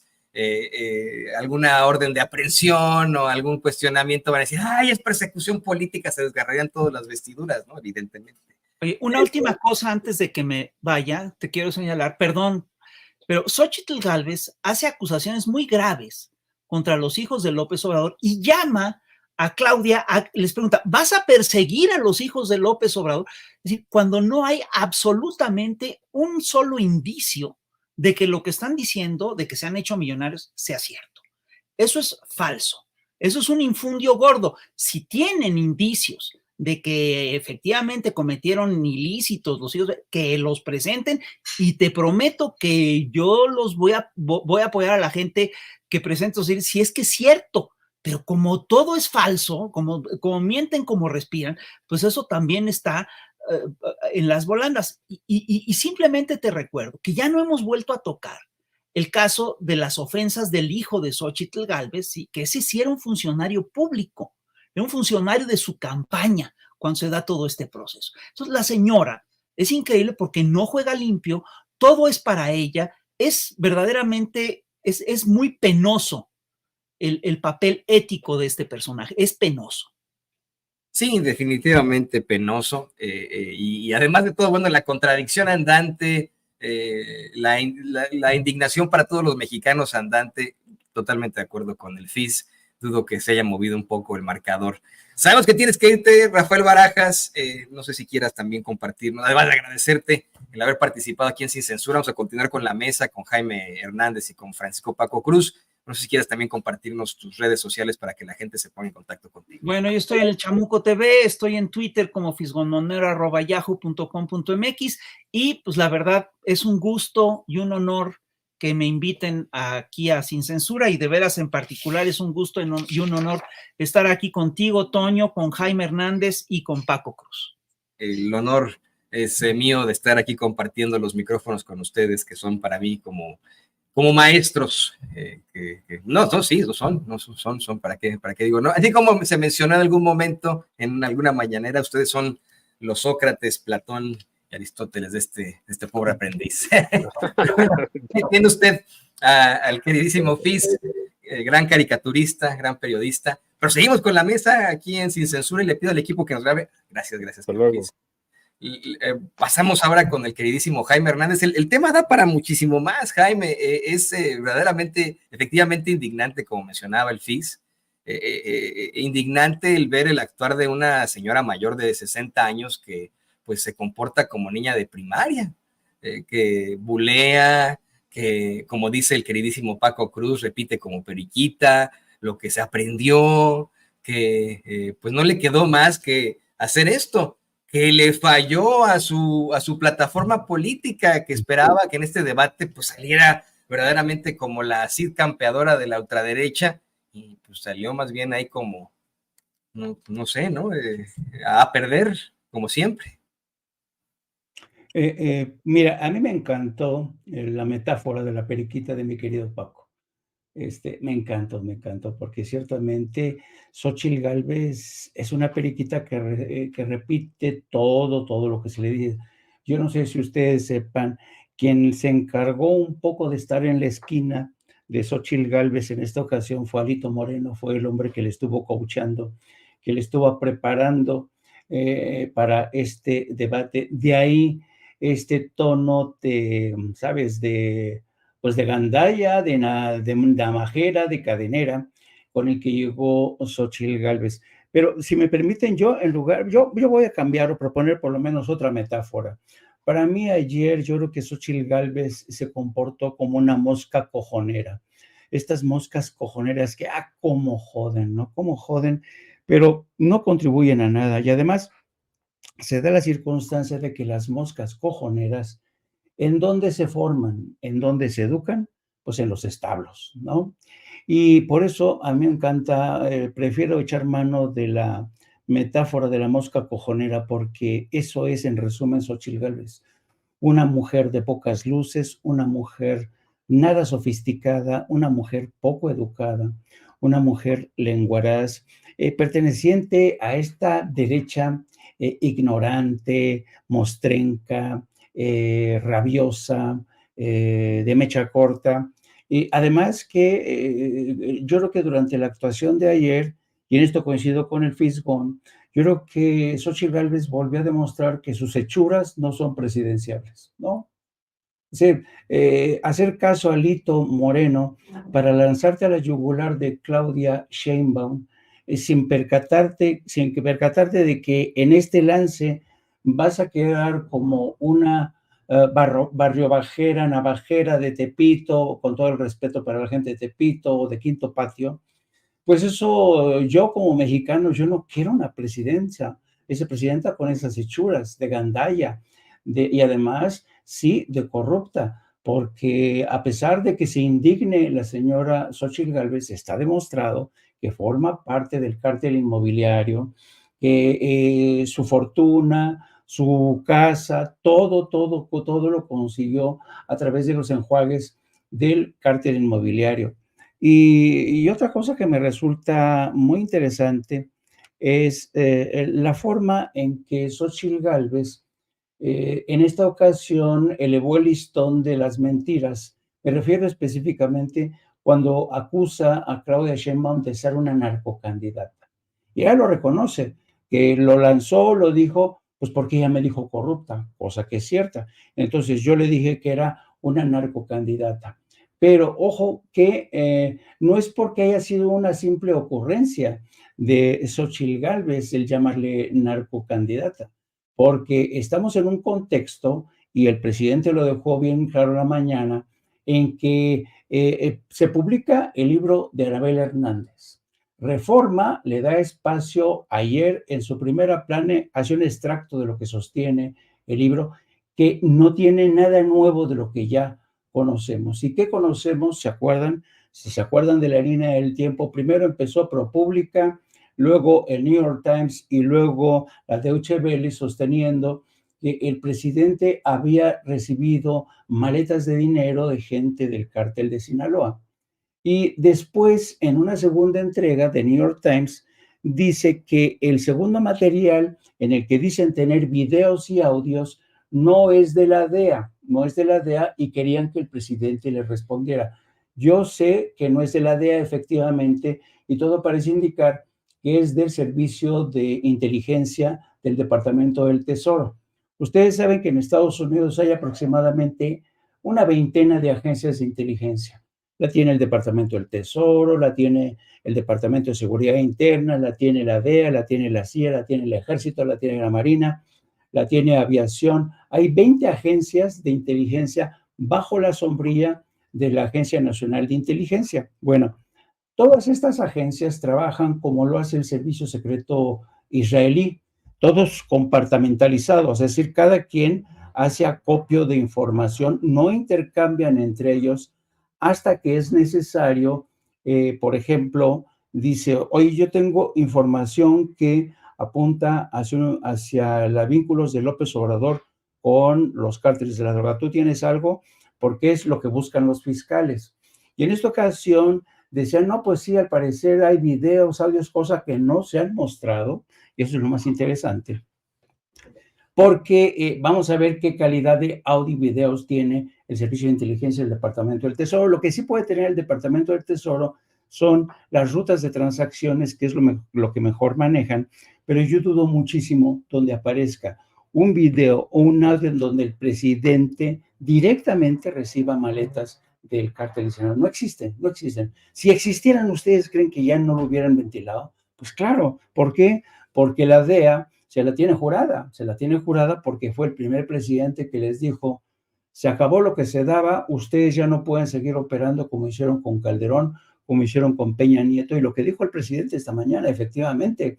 alguna orden de aprehensión o algún cuestionamiento, van a decir, ¡ay, es persecución política! Se desgarrarían todas las vestiduras, ¿no? Evidentemente. Oye, una última cosa antes de que me vaya, te quiero señalar, perdón, pero Xochitl Gálvez hace acusaciones muy graves contra los hijos de López Obrador y llama a Claudia, les pregunta, ¿vas a perseguir a los hijos de López Obrador? Es decir, cuando no hay absolutamente un solo indicio de que lo que están diciendo, de que se han hecho millonarios, sea cierto. Eso es falso. Eso es un infundio gordo. Si tienen indicios de que efectivamente cometieron ilícitos los hijos, que los presenten y te prometo que yo los voy a apoyar a la gente que presente, si es que es cierto. Pero como todo es falso, como mienten, como respiran, pues eso también está en las volandas. Y simplemente te recuerdo que ya no hemos vuelto a tocar el caso de las ofensas del hijo de Xochitl Gálvez, ¿sí? Que ese sí era un funcionario público, era un funcionario de su campaña cuando se da todo este proceso. Entonces la señora es increíble porque no juega limpio, todo es para ella, es verdaderamente, es muy penoso el papel ético de este personaje, es penoso. Sí, definitivamente penoso. Y además de todo, bueno, la contradicción andante, la indignación para todos los mexicanos andante, totalmente de acuerdo con el FIS. Dudo que se haya movido un poco el marcador. Sabemos que tienes que irte, Rafael Barajas. No sé si quieras también compartirnos, además de agradecerte el haber participado aquí en Sin Censura. Vamos a continuar con la mesa, con Jaime Hernández y con Francisco Paco Cruz. No sé si quieres también compartirnos tus redes sociales para que la gente se ponga en contacto contigo. Bueno, yo estoy en el Chamuco TV, estoy en Twitter como fisgonmonero@yahoo.com.mx y pues la verdad es un gusto y un honor que me inviten aquí a Sin Censura y de veras en particular es un gusto y un honor estar aquí contigo, Toño, con Jaime Hernández y con Paco Cruz. El honor es mío de estar aquí compartiendo los micrófonos con ustedes, que son para mí como maestros, son, ¿para qué digo? No, así como se mencionó en algún momento, en alguna mañanera, ustedes son los Sócrates, Platón y Aristóteles de este pobre aprendiz. Tiene usted al queridísimo Fis, gran caricaturista, gran periodista, Pero seguimos con la mesa aquí en Sin Censura y le pido al equipo que nos grabe. Gracias. Hasta luego. Pasamos ahora con el queridísimo Jaime Hernández. El tema da para muchísimo más, Jaime. Es verdaderamente, efectivamente indignante, como mencionaba el FIS. Indignante el ver el actuar de una señora mayor de 60 años que pues se comporta como niña de primaria, que bulea, que como dice el queridísimo Paco Cruz, repite como periquita lo que se aprendió, que pues no le quedó más que hacer esto, que le falló a su plataforma política, que esperaba que en este debate pues saliera verdaderamente como la Cid campeadora de la ultraderecha, y pues salió más bien ahí como, no sé, ¿no? A perder, como siempre. Mira, a mí me encantó la metáfora de la periquita de mi querido Paco. Me encantó, porque ciertamente Xóchitl Gálvez es una periquita que repite todo lo que se le dice. Yo no sé si ustedes sepan, quien se encargó un poco de estar en la esquina de Xóchitl Gálvez en esta ocasión fue Alito Moreno, fue el hombre que le estuvo coachando, que le estuvo preparando para este debate. De ahí este tono ¿sabes?, pues de gandalla, de damajera, de cadenera, con el que llegó Xóchitl Gálvez. Pero si me permiten, yo voy a cambiar o proponer por lo menos otra metáfora. Para mí ayer yo creo que Xóchitl Gálvez se comportó como una mosca cojonera. Estas moscas cojoneras que, cómo joden, ¿no? Cómo joden, pero no contribuyen a nada. Y además se da la circunstancia de que las moscas cojoneras, ¿en dónde se forman? ¿En dónde se educan? Pues en los establos, ¿no? Y por eso a mí me encanta, prefiero echar mano de la metáfora de la mosca cojonera, porque eso es, en resumen, Xóchitl Gálvez. Una mujer de pocas luces, una mujer nada sofisticada, una mujer poco educada, una mujer lenguaraz, perteneciente a esta derecha ignorante, mostrenca, rabiosa, de mecha corta. Y además que yo creo que durante la actuación de ayer, y en esto coincido con el Fisgón, yo creo que Xóchitl Gálvez volvió a demostrar que sus hechuras no son presidenciables, ¿no? Es decir, hacer caso a Alito Moreno para lanzarte a la yugular de Claudia Sheinbaum, sin percatarte de que en este lance vas a quedar como una barrio bajera, navajera de Tepito, con todo el respeto para la gente de Tepito o de Quinto Patio. Pues eso, yo como mexicano, yo no quiero una presidenta con esas hechuras de gandalla, y además, sí, de corrupta, porque a pesar de que se indigne la señora Xóchitl Gálvez, está demostrado que forma parte del cártel inmobiliario, que su fortuna, su casa, todo lo consiguió a través de los enjuagues del cártel inmobiliario. Y otra cosa que me resulta muy interesante es la forma en que Xóchitl Gálvez en esta ocasión elevó el listón de las mentiras. Me refiero específicamente cuando acusa a Claudia Sheinbaum de ser una narcocandidata. Y ella lo reconoce, que lo lanzó, lo dijo, pues porque ella me dijo corrupta, cosa que es cierta. Entonces yo le dije que era una narcocandidata. Pero ojo que no es porque haya sido una simple ocurrencia de Xóchitl Gálvez el llamarle narcocandidata, porque estamos en un contexto, y el presidente lo dejó bien claro en la mañana, en que se publica el libro de Anabel Hernández. Reforma le da espacio ayer en su primera plana, hace un extracto de lo que sostiene el libro, que no tiene nada nuevo de lo que ya conocemos. ¿Y qué conocemos? ¿Se acuerdan? Si se acuerdan de la línea del tiempo, primero empezó ProPublica, luego el New York Times y luego la Deutsche Welle sosteniendo que el presidente había recibido maletas de dinero de gente del cártel de Sinaloa. Y después, en una segunda entrega de New York Times, dice que el segundo material en el que dicen tener videos y audios no es de la DEA, y querían que el presidente le respondiera. Yo sé que no es de la DEA, efectivamente, y todo parece indicar que es del Servicio de Inteligencia del Departamento del Tesoro. Ustedes saben que en Estados Unidos hay aproximadamente una veintena de agencias de inteligencia. La tiene el Departamento del Tesoro, la tiene el Departamento de Seguridad Interna, la tiene la DEA, la tiene la CIA, la tiene el Ejército, la tiene la Marina, la tiene Aviación. Hay 20 agencias de inteligencia bajo la sombrilla de la Agencia Nacional de Inteligencia. Bueno, todas estas agencias trabajan como lo hace el Servicio Secreto israelí, todos compartimentalizados, es decir, cada quien hace acopio de información, no intercambian entre ellos hasta que es necesario. Por ejemplo, dice, oye, yo tengo información que apunta hacia los vínculos de López Obrador con los cárteles de la droga. ¿Tú tienes algo? Porque es lo que buscan los fiscales. Y en esta ocasión decían, no, pues sí, al parecer hay videos, audios, cosas que no se han mostrado, y eso es lo más interesante, porque vamos a ver qué calidad de audio y videos tiene el Servicio de Inteligencia del Departamento del Tesoro. Lo que sí puede tener el Departamento del Tesoro son las rutas de transacciones, que es lo que mejor manejan, pero yo dudo muchísimo donde aparezca un video o un audio en donde el presidente directamente reciba maletas del cártel de Sinaloa. No existen, no existen. Si existieran, ¿ustedes creen que ya no lo hubieran ventilado? Pues claro. ¿Por qué? Porque la DEA se la tiene jurada porque fue el primer presidente que les dijo, se acabó lo que se daba, ustedes ya no pueden seguir operando como hicieron con Calderón, como hicieron con Peña Nieto, y lo que dijo el presidente esta mañana, efectivamente,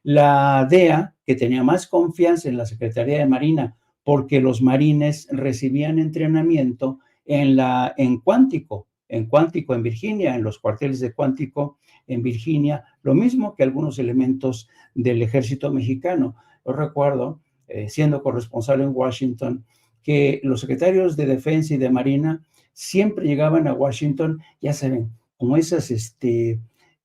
la DEA, que tenía más confianza en la Secretaría de Marina, porque los marines recibían entrenamiento en Cuántico, en Virginia, en los cuarteles de Cuántico, en Virginia, lo mismo que algunos elementos del ejército mexicano. Yo recuerdo, siendo corresponsal en Washington, que los secretarios de Defensa y de Marina siempre llegaban a Washington, ya saben, como esas,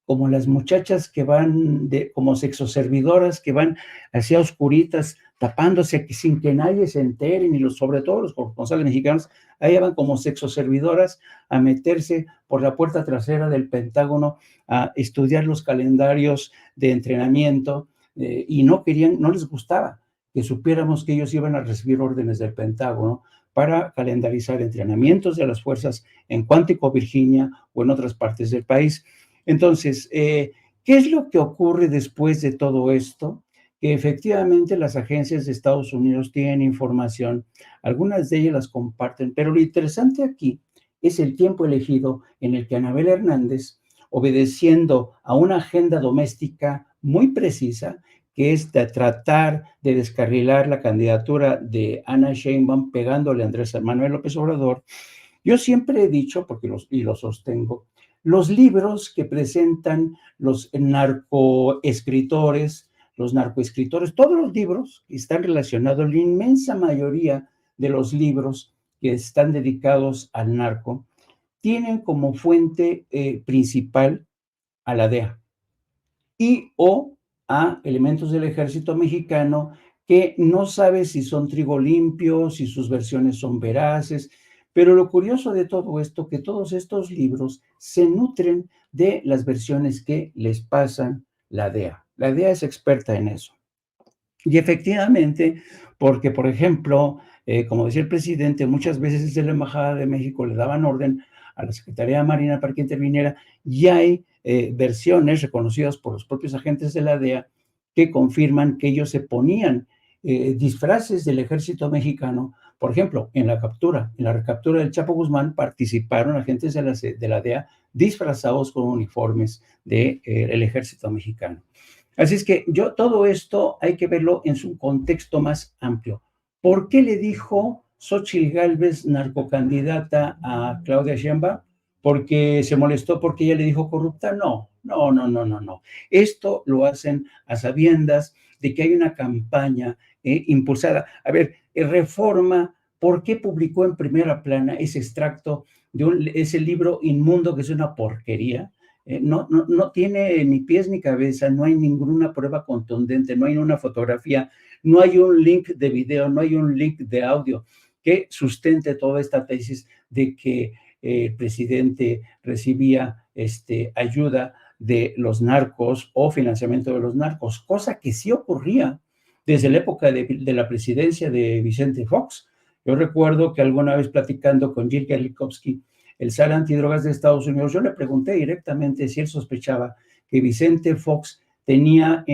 como las muchachas que van, como sexoservidoras, que van hacia oscuritas, tapándose sin que nadie se entere, ni sobre todo los corresponsales mexicanos, ahí van como sexoservidoras a meterse por la puerta trasera del Pentágono a estudiar los calendarios de entrenamiento, y no les gustaba que supiéramos que ellos iban a recibir órdenes del Pentágono para calendarizar entrenamientos de las fuerzas en Cuántico, Virginia, o en otras partes del país. Entonces, ¿qué es lo que ocurre después de todo esto? Que efectivamente las agencias de Estados Unidos tienen información, algunas de ellas las comparten, pero lo interesante aquí es el tiempo elegido en el que Anabel Hernández, obedeciendo a una agenda doméstica muy precisa, que es de tratar de descarrilar la candidatura de Ana Sheinbaum pegándole a Andrés Manuel López Obrador. Yo siempre he dicho, y lo sostengo, los libros que presentan los narcoescritores, todos los libros que están relacionados, la inmensa mayoría de los libros que están dedicados al narco, tienen como fuente principal a la DEA y o a elementos del ejército mexicano que no sabe si son trigo limpio, si sus versiones son veraces, pero lo curioso de todo esto, que todos estos libros se nutren de las versiones que les pasan la DEA. La DEA es experta en eso. Y efectivamente, porque, por ejemplo, como decía el presidente, muchas veces desde la Embajada de México le daban orden a la Secretaría de Marina para que interviniera, y hay versiones reconocidas por los propios agentes de la DEA que confirman que ellos se ponían disfraces del ejército mexicano. Por ejemplo, en la recaptura del Chapo Guzmán participaron agentes de la DEA disfrazados con uniformes del ejército mexicano. Así es que todo esto hay que verlo en su contexto más amplio. ¿Por qué le dijo Xóchitl Gálvez narcocandidata a Claudia Sheinbaum? ¿Porque se molestó porque ella le dijo corrupta? No. Esto lo hacen a sabiendas de que hay una campaña impulsada. A ver, Reforma, ¿por qué publicó en primera plana ese extracto de ese libro inmundo que es una porquería? No tiene ni pies ni cabeza, no hay ninguna prueba contundente, no hay una fotografía, no hay un link de video, no hay un link de audio que sustente toda esta tesis de que el presidente recibía ayuda de los narcos o financiamiento de los narcos, cosa que sí ocurría desde la época de la presidencia de Vicente Fox. Yo recuerdo que alguna vez platicando con Jill Gerlikovsky, el zar antidrogas de Estados Unidos, yo le pregunté directamente si él sospechaba que Vicente Fox tenía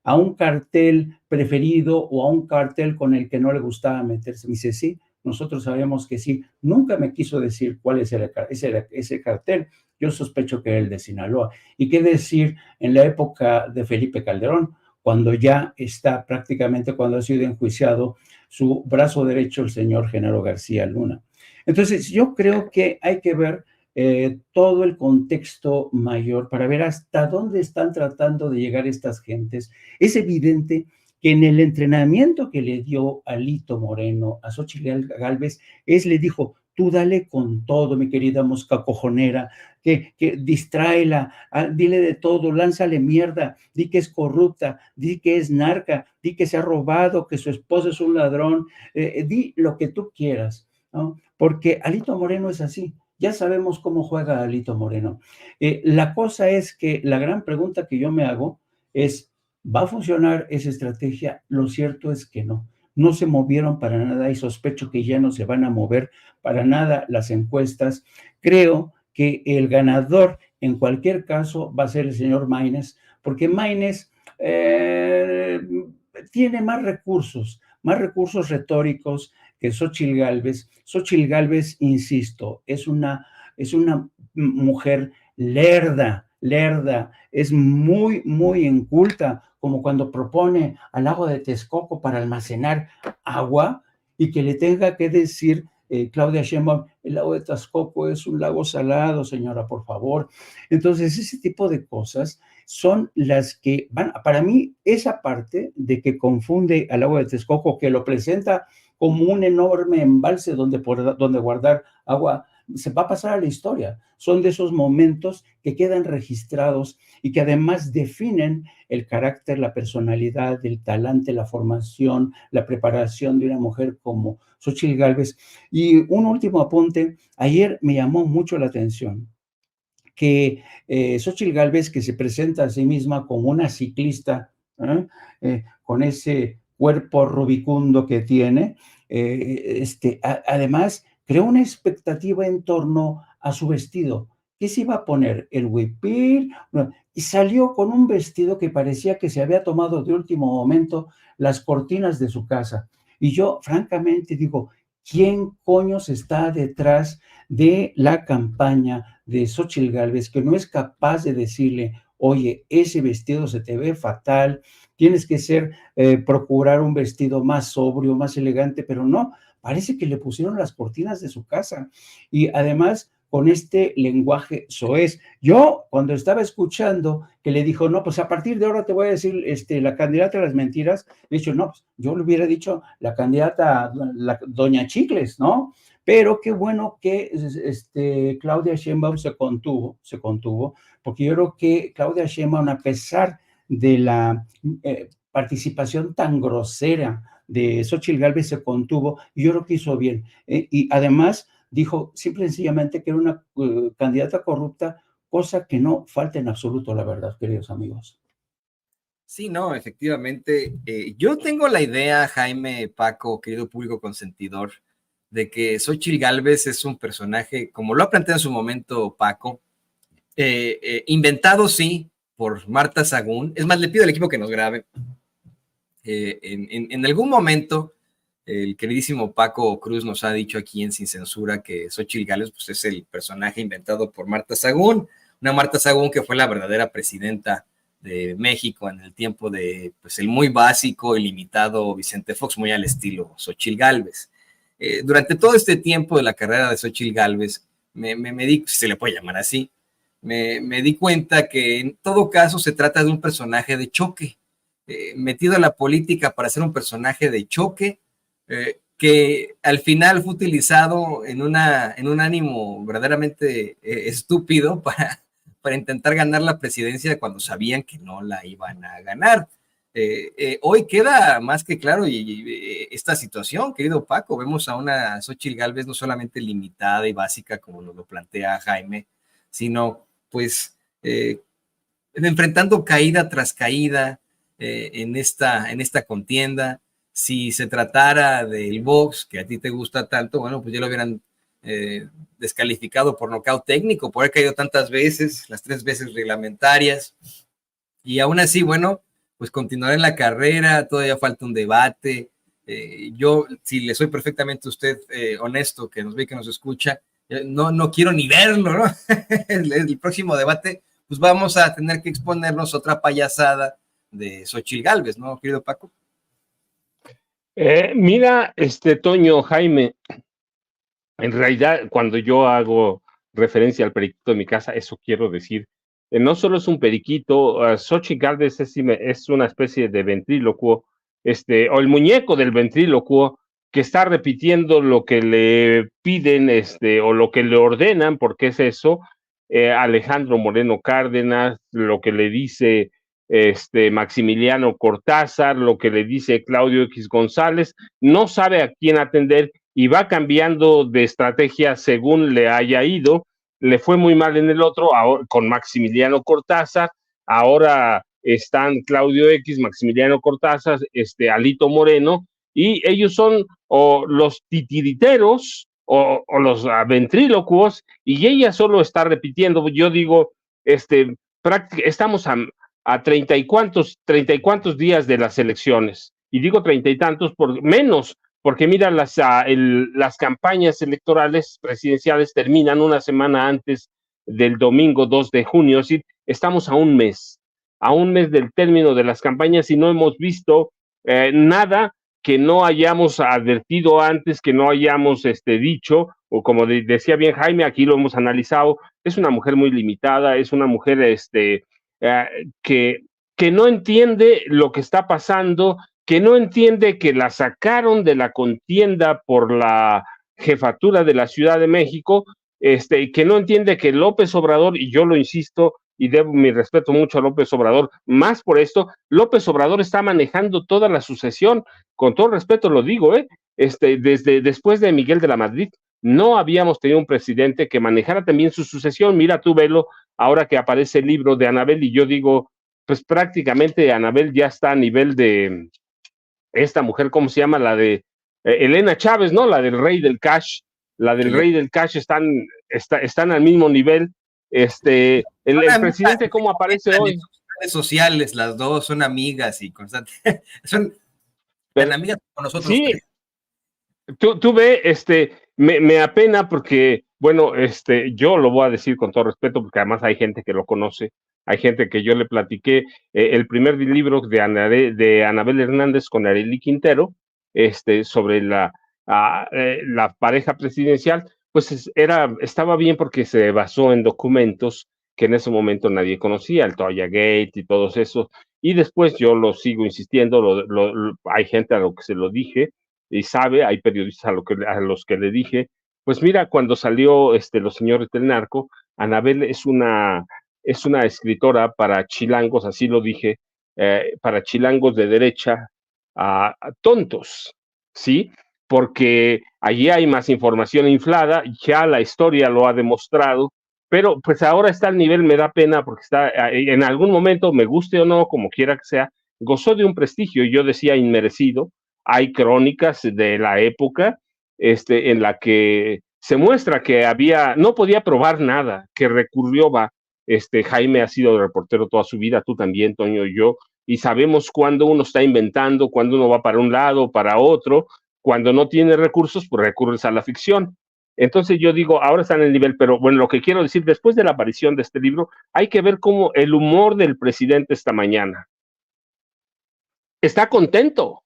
a un cartel preferido o a un cartel con el que no le gustaba meterse. Me dice, sí, nosotros sabemos que sí. Nunca me quiso decir cuál es ese cartel. Yo sospecho que era el de Sinaloa. ¿Y qué decir en la época de Felipe Calderón, cuando ya está prácticamente, cuando ha sido enjuiciado su brazo derecho, el señor Genaro García Luna? Entonces, yo creo que hay que ver todo el contexto mayor para ver hasta dónde están tratando de llegar estas gentes. Es evidente que en el entrenamiento que le dio Alito Moreno a Xochitl Gálvez, le dijo, tú dale con todo, mi querida mosca cojonera, que distráela, dile de todo, lánzale mierda, di que es corrupta, di que es narca, di que se ha robado, que su esposo es un ladrón, di lo que tú quieras, ¿no? Porque Alito Moreno es así. Ya sabemos cómo juega Alito Moreno. La cosa es que la gran pregunta que yo me hago es, ¿va a funcionar esa estrategia? Lo cierto es que no. No se movieron para nada y sospecho que ya no se van a mover para nada las encuestas. Creo que el ganador en cualquier caso va a ser el señor Maínez, porque Maínez tiene más recursos retóricos que Xochitl Gálvez. Xochitl Gálvez, insisto, es una mujer lerda, es muy, muy inculta, como cuando propone al lago de Texcoco para almacenar agua y que le tenga que decir Claudia Sheinbaum, el lago de Texcoco es un lago salado, señora, por favor. Entonces, ese tipo de cosas son las que van, para mí, esa parte de que confunde al lago de Texcoco, que lo presenta como un enorme embalse donde guardar agua, se va a pasar a la historia. Son de esos momentos que quedan registrados y que además definen el carácter, la personalidad, el talante, la formación, la preparación de una mujer como Xochitl Gálvez. Y un último apunte, ayer me llamó mucho la atención que Xochitl Gálvez, que se presenta a sí misma como una ciclista, con ese cuerpo rubicundo que tiene, además creó una expectativa en torno a su vestido. ¿Qué se iba a poner? ¿El huipil? Y salió con un vestido que parecía que se había tomado de último momento las cortinas de su casa. Y yo, francamente, digo, ¿quién coños está detrás de la campaña de Xochitl Gálvez que no es capaz de decirle, oye, ese vestido se te ve fatal, tienes que procurar un vestido más sobrio, más elegante? Pero no, parece que le pusieron las cortinas de su casa. Y además, con este lenguaje soez. Yo, cuando estaba escuchando que le dijo, no, pues a partir de ahora te voy a decir la candidata a las mentiras, le he dicho, no, pues yo le hubiera dicho la candidata, doña Chicles, ¿no? Pero qué bueno que Claudia Sheinbaum se contuvo, porque yo creo que Claudia Sheinbaum, a pesar de la participación tan grosera de Xochitl Gálvez, se contuvo, y yo creo que hizo bien. Y además dijo simple y sencillamente que era una candidata corrupta, cosa que no falta en absoluto, la verdad, queridos amigos. Sí, no, efectivamente. Yo tengo la idea, Jaime, Paco, querido público consentidor, de que Xochitl Gálvez es un personaje, como lo ha planteado en su momento Paco, inventado, sí, por Marta Sagún. Es más, le pido al equipo que nos grabe. En algún momento, el queridísimo Paco Cruz nos ha dicho aquí en Sin Censura que Xochitl Gálvez pues, es el personaje inventado por Marta Sagún, una Marta Sagún que fue la verdadera presidenta de México en el tiempo de pues, el muy básico y limitado Vicente Fox, muy al estilo Xochitl Gálvez. Durante todo este tiempo de la carrera de Xochitl Gálvez, me di, si se le puede llamar así, me di cuenta que en todo caso se trata de un personaje de choque, metido en la política para ser un personaje de choque, que al final fue utilizado en un ánimo verdaderamente estúpido para intentar ganar la presidencia cuando sabían que no la iban a ganar. Hoy queda más que claro esta situación, querido Paco. Vemos a una Xochitl Gálvez no solamente limitada y básica como nos lo plantea Jaime, sino pues enfrentando caída tras caída en esta contienda. Si se tratara del box, que a ti te gusta tanto, bueno, pues ya lo hubieran descalificado por nocaut técnico, por haber caído tantas veces, las 3 veces reglamentarias. Y aún así, bueno, pues continuar en la carrera, todavía falta un debate. Yo, si le soy perfectamente a usted honesto, que nos ve, que nos escucha, no quiero ni verlo, ¿no? el próximo debate, pues vamos a tener que exponernos otra payasada de Xóchitl Gálvez, ¿no, querido Paco? Mira, Toño, Jaime, en realidad, cuando yo hago referencia al periquito de mi casa, eso quiero decir. No solo es un periquito, Xóchitl Gálvez es una especie de ventrílocuo, o el muñeco del ventrílocuo, que está repitiendo lo que le piden, o lo que le ordenan, porque es eso, Alejandro Moreno Cárdenas, lo que le dice Maximiliano Cortázar, lo que le dice Claudio X González, no sabe a quién atender y va cambiando de estrategia según le haya ido. Le fue muy mal en el otro, ahora, con Maximiliano Cortázar, ahora están Claudio X, Maximiliano Cortázar, Alito Moreno, y ellos son los titiriteros o los ventrílocuos, y ella solo está repitiendo. Yo digo, estamos a 30 y cuantos días de las elecciones, y digo 30 y tantos por menos, porque mira, las campañas electorales presidenciales terminan una semana antes del domingo 2 de junio, es decir, estamos a un mes del término de las campañas, y no hemos visto nada que no hayamos advertido antes, que no hayamos dicho, o como decía bien Jaime, aquí lo hemos analizado, es una mujer muy limitada, es una mujer que no entiende lo que está pasando, que no entiende que la sacaron de la contienda por la jefatura de la Ciudad de México, que no entiende que López Obrador, y yo lo insisto, y debo mi respeto mucho a López Obrador, más por esto, López Obrador está manejando toda la sucesión, con todo respeto lo digo, desde después de Miguel de la Madrid, no habíamos tenido un presidente que manejara también su sucesión. Mira tú, velo, ahora que aparece el libro de Anabel, y yo digo, pues prácticamente Anabel ya está a nivel de esta mujer, ¿cómo se llama? La de Elena Chávez, ¿no? La del Rey del Cash, Rey del Cash están al mismo nivel. El presidente, ¿cómo aparece hoy? En redes sociales, las dos son amigas y constantes. Son tan amigas con nosotros. Sí, tú ve, me apena porque, bueno, yo lo voy a decir con todo respeto, porque además hay gente que lo conoce, hay gente que yo le platiqué el primer libro de Anabel Hernández con Arely Quintero, sobre la pareja presidencial, pues estaba bien porque se basó en documentos que en ese momento nadie conocía, el Toya Gate y todos esos, y después yo lo sigo insistiendo, hay gente a lo que se lo dije, y sabe, hay periodistas a los que le dije, pues mira, cuando salió Los Señores del Narco, Anabel es una escritora para chilangos, así lo dije, para chilangos de derecha, tontos, ¿sí? Porque allí hay más información inflada, ya la historia lo ha demostrado, pero pues ahora está al nivel, me da pena, porque está, en algún momento, me guste o no, como quiera que sea, gozó de un prestigio, yo decía inmerecido. Hay crónicas de la época en la que se muestra que no podía probar nada, que recurrió, Jaime ha sido reportero toda su vida, tú también, Toño, y yo, y sabemos cuando uno está inventando, cuando uno va para un lado, para otro, cuando no tiene recursos, pues recurres a la ficción. Entonces yo digo, ahora está en el nivel, pero bueno, lo que quiero decir, después de la aparición de este libro, hay que ver cómo el humor del presidente esta mañana. Está contento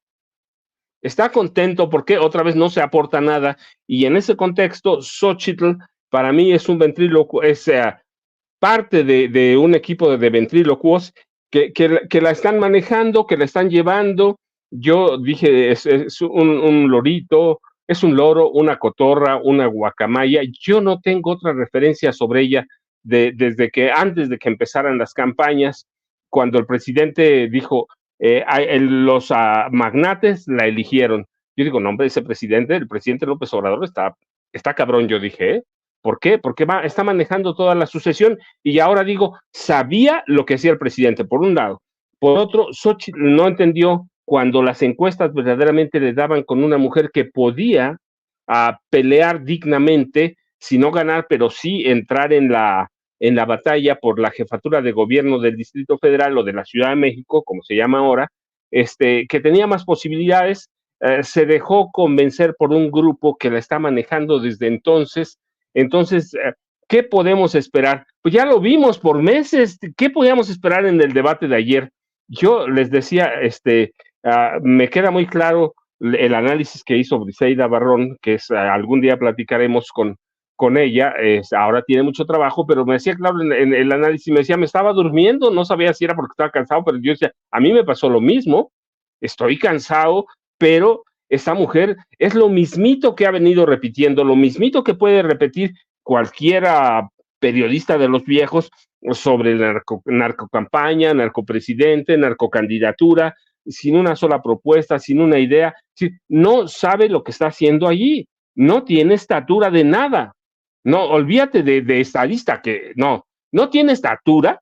porque otra vez no se aporta nada, y en ese contexto, Xóchitl para mí es un ventrílocuo, es parte de un equipo de ventrílocuos que la están manejando, que la están llevando. Yo dije, es un lorito, es un loro, una cotorra, una guacamaya. Yo no tengo otra referencia sobre ella desde que antes de que empezaran las campañas, cuando el presidente dijo, los magnates la eligieron. Yo digo, no, hombre, el presidente López Obrador está cabrón, yo dije, ¿Por qué? Porque está manejando toda la sucesión y ahora digo, sabía lo que hacía el presidente, por un lado. Por otro, Xochitl no entendió cuando las encuestas verdaderamente le daban con una mujer que podía pelear dignamente, si no ganar, pero sí entrar en la batalla por la jefatura de gobierno del Distrito Federal o de la Ciudad de México, como se llama ahora, que tenía más posibilidades. Se dejó convencer por un grupo que la está manejando desde entonces. Entonces, ¿qué podemos esperar? Pues ya lo vimos por meses. ¿Qué podíamos esperar en el debate de ayer? Yo les decía, me queda muy claro el análisis que hizo Briseida Barrón, que es, algún día platicaremos con ella. Ahora tiene mucho trabajo, pero me decía claro en el análisis, me decía, me estaba durmiendo, no sabía si era porque estaba cansado, pero yo decía, a mí me pasó lo mismo, estoy cansado, pero esta mujer es lo mismito que ha venido repitiendo, lo mismito que puede repetir cualquiera periodista de los viejos sobre narcocampaña, narcopresidente, narcocandidatura, sin una sola propuesta, sin una idea. No sabe lo que está haciendo allí, no tiene estatura de nada. No, olvídate de estadista, que no tiene estatura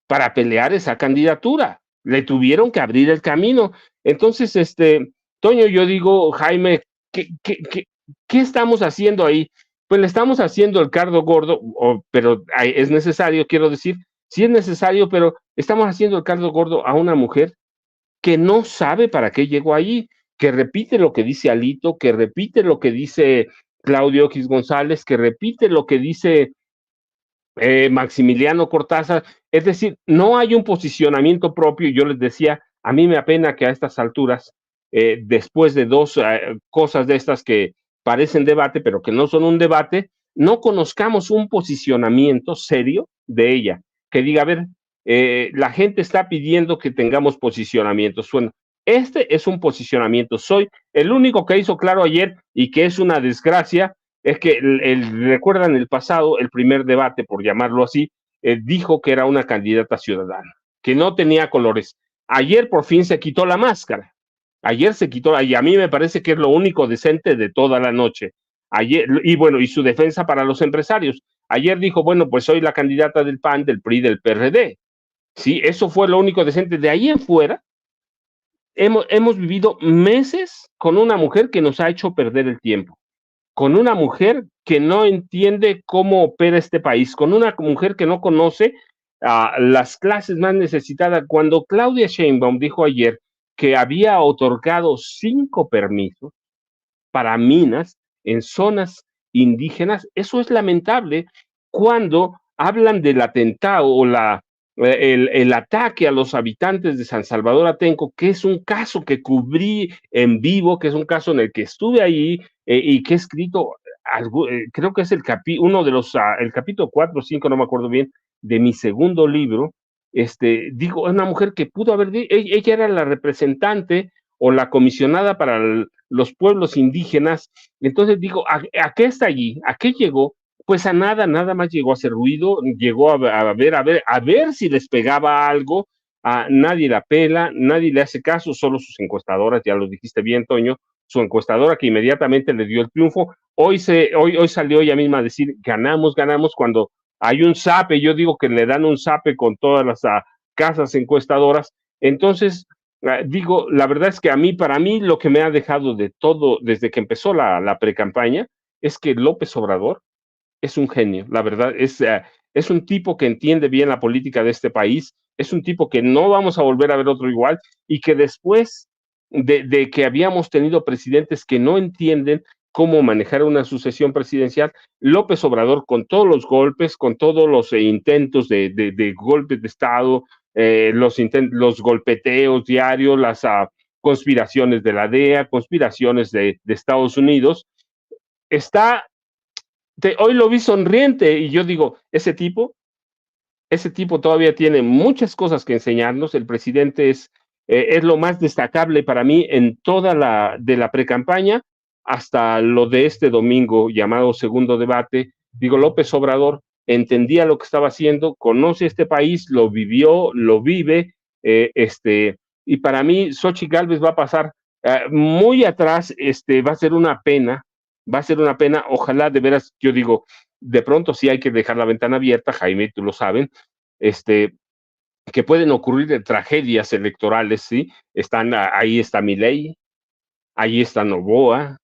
para pelear esa candidatura. Le tuvieron que abrir el camino. Entonces, Toño, yo digo, Jaime, ¿qué estamos haciendo ahí? Pues le estamos haciendo el caldo gordo, pero es necesario, quiero decir, sí es necesario, pero estamos haciendo el caldo gordo a una mujer que no sabe para qué llegó ahí, que repite lo que dice Alito, que repite lo que dice Claudio X González, que repite lo que dice Maximiliano Cortázar. Es decir, no hay un posicionamiento propio. Yo les decía, a mí me apena que a estas alturas, después de dos cosas de estas que parecen debate, pero que no son un debate, no conozcamos un posicionamiento serio de ella, que diga, a ver, la gente está pidiendo que tengamos posicionamientos. Bueno, este es un posicionamiento. Soy el único que hizo claro ayer, y que es una desgracia, es que recuerdan el pasado, el primer debate, por llamarlo así, dijo que era una candidata ciudadana, que no tenía colores. Ayer por fin se quitó la máscara. Ayer se quitó, y a mí me parece que es lo único decente de toda la noche. Ayer, y bueno, y su defensa para los empresarios. Ayer dijo, bueno, pues soy la candidata del PAN, del PRI, del PRD. Sí, eso fue lo único decente. De ahí en fuera, hemos vivido meses con una mujer que nos ha hecho perder el tiempo, con una mujer que no entiende cómo opera este país, con una mujer que no conoce a las clases más necesitadas. Cuando Claudia Sheinbaum dijo ayer que había otorgado 5 permisos para minas en zonas indígenas, eso es lamentable. Cuando hablan del atentado o el ataque a los habitantes de San Salvador Atenco, que es un caso que cubrí en vivo, que es un caso en el que estuve ahí y que he escrito, creo que es el capítulo 4 o 5, no me acuerdo bien, de mi segundo libro. Digo, es una mujer que pudo haber, ella era la representante o la comisionada para los pueblos indígenas. Entonces digo, ¿a qué está allí? ¿A qué llegó? Pues a nada más llegó a hacer ruido, llegó a ver si les pegaba algo. Nadie la pela, nadie le hace caso, solo sus encuestadoras, ya lo dijiste bien, Toño, su encuestadora que inmediatamente le dio el triunfo. Hoy salió ella misma a decir, ganamos, cuando hay un zape. Yo digo que le dan un zape con todas las casas encuestadoras. Entonces, digo, la verdad es que para mí, lo que me ha dejado de todo, desde que empezó la precampaña, es que López Obrador es un genio. La verdad, es un tipo que entiende bien la política de este país, es un tipo que no vamos a volver a ver otro igual, y que después de que habíamos tenido presidentes que no entienden cómo manejar una sucesión presidencial, López Obrador, con todos los golpes, con todos los intentos de golpes de Estado, los golpeteos diarios, las conspiraciones de la DEA, conspiraciones de Estados Unidos, hoy lo vi sonriente, y yo digo, ese tipo todavía tiene muchas cosas que enseñarnos. El presidente es lo más destacable para mí en toda de la precampaña hasta lo de este domingo llamado segundo debate. Digo, López Obrador entendía lo que estaba haciendo, conoce este país, lo vivió, lo vive, y para mí Xochitl Gálvez va a pasar muy atrás. Va a ser una pena, ojalá de veras, yo digo, de pronto sí hay que dejar la ventana abierta, Jaime, tú lo saben, que pueden ocurrir tragedias electorales, ¿sí? Ahí está Milei, ahí está Noboa,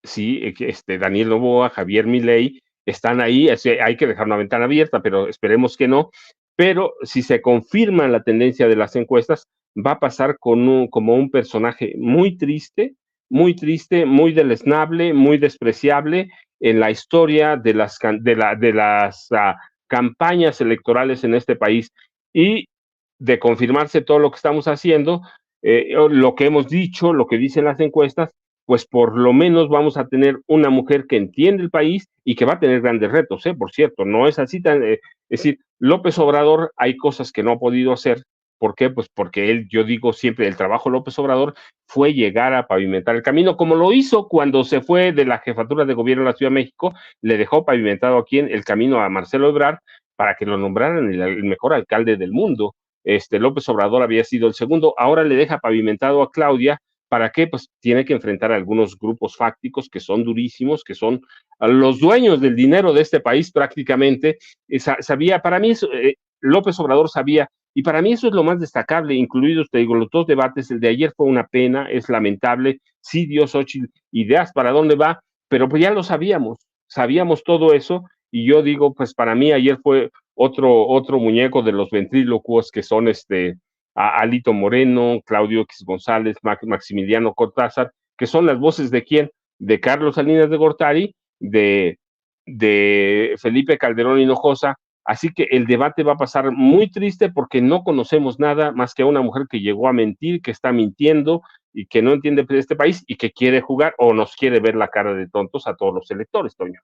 sí, Daniel Noboa, Javier Milei, están ahí, hay que dejar una ventana abierta, pero esperemos que no. Pero si se confirma la tendencia de las encuestas, va a pasar como un personaje muy triste, muy deleznable, muy despreciable en la historia de las campañas electorales en este país. Y de confirmarse todo lo que estamos haciendo, lo que hemos dicho, lo que dicen las encuestas, pues por lo menos vamos a tener una mujer que entiende el país y que va a tener grandes retos, por cierto, no es así tan, es decir, López Obrador hay cosas que no ha podido hacer. ¿Por qué? Pues porque él, yo digo siempre, el trabajo de López Obrador fue llegar a pavimentar el camino, como lo hizo cuando se fue de la jefatura de gobierno de la Ciudad de México, le dejó pavimentado aquí el camino a Marcelo Ebrard para que lo nombraran el mejor alcalde del mundo. López Obrador había sido el segundo, ahora le deja pavimentado a Claudia. ¿Para qué? Pues tiene que enfrentar a algunos grupos fácticos que son durísimos, que son los dueños del dinero de este país prácticamente. Sabía, para mí, López Obrador sabía, y para mí eso es lo más destacable, incluidos, te digo, los dos debates. El de ayer fue una pena, es lamentable, sí dio Xochitl ideas para dónde va, pero pues ya lo sabíamos todo eso, y yo digo, pues para mí ayer fue otro muñeco de los ventrílocuos que son a Alito Moreno, Claudio X González, Maximiliano Cortázar, que son las voces de quién, de Carlos Salinas de Gortari, de Felipe Calderón Hinojosa. Así que el debate va a pasar muy triste porque no conocemos nada más que a una mujer que llegó a mentir, que está mintiendo y que no entiende de este país y que quiere jugar o nos quiere ver la cara de tontos a todos los electores, Toño.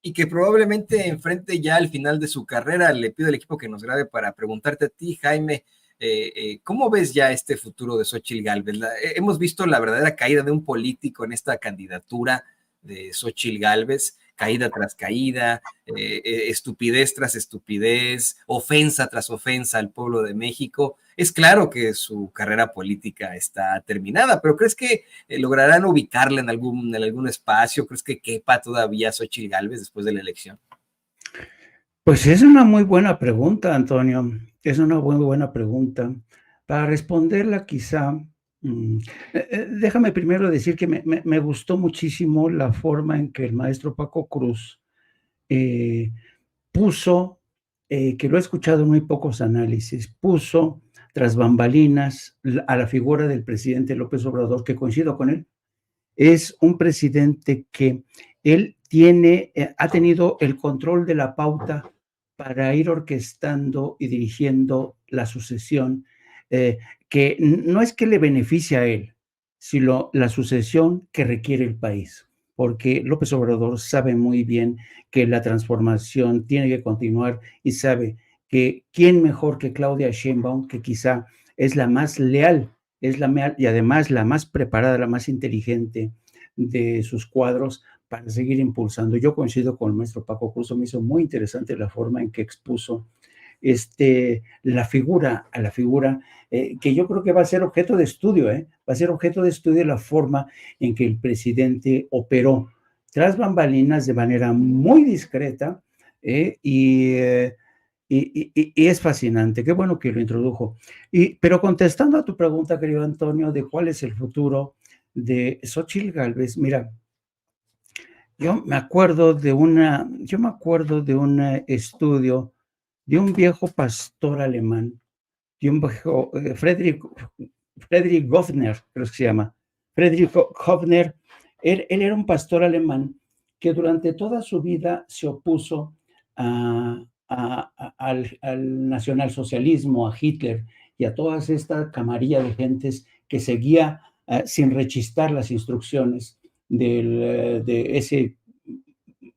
Y que probablemente enfrente ya al final de su carrera. Le pido al equipo que nos grabe para preguntarte a ti, Jaime, ¿cómo ves ya este futuro de Xóchitl Gálvez? Hemos visto la verdadera caída de un político en esta candidatura de Xóchitl Gálvez, caída tras caída, estupidez tras estupidez, ofensa tras ofensa al pueblo de México. Es claro que su carrera política está terminada, pero ¿crees que lograrán ubicarla en algún espacio? ¿Crees que quepa todavía Xóchitl Gálvez después de la elección? Pues es una muy buena pregunta, Antonio. Es una muy buena pregunta. Para responderla, quizá, déjame primero decir que me gustó muchísimo la forma en que el maestro Paco Cruz puso, que lo he escuchado en muy pocos análisis, puso tras bambalinas a la figura del presidente López Obrador, que coincido con él. Es un presidente que él ha tenido el control de la pauta para ir orquestando y dirigiendo la sucesión, que no es que le beneficie a él, sino la sucesión que requiere el país, porque López Obrador sabe muy bien que la transformación tiene que continuar y sabe que quién mejor que Claudia Sheinbaum, que quizá es la más leal, y además la más preparada, la más inteligente de sus cuadros para seguir impulsando. Yo coincido con el maestro Paco Cruz, me hizo muy interesante la forma en que expuso la figura, que yo creo que va a ser objeto de estudio, va a ser objeto de estudio la forma en que el presidente operó tras bambalinas de manera muy discreta, y es fascinante. Qué bueno que lo introdujo. Pero contestando a tu pregunta, querido Antonio, de cuál es el futuro de Xóchitl Gálvez, mira, yo me acuerdo de un estudio de un viejo pastor alemán, de un viejo, Friedrich Höffner, creo que se llama. Friedrich Höffner, él era un pastor alemán que durante toda su vida se opuso al nacionalsocialismo, a Hitler y a toda esta camarilla de gentes que seguía sin rechistar las instrucciones de ese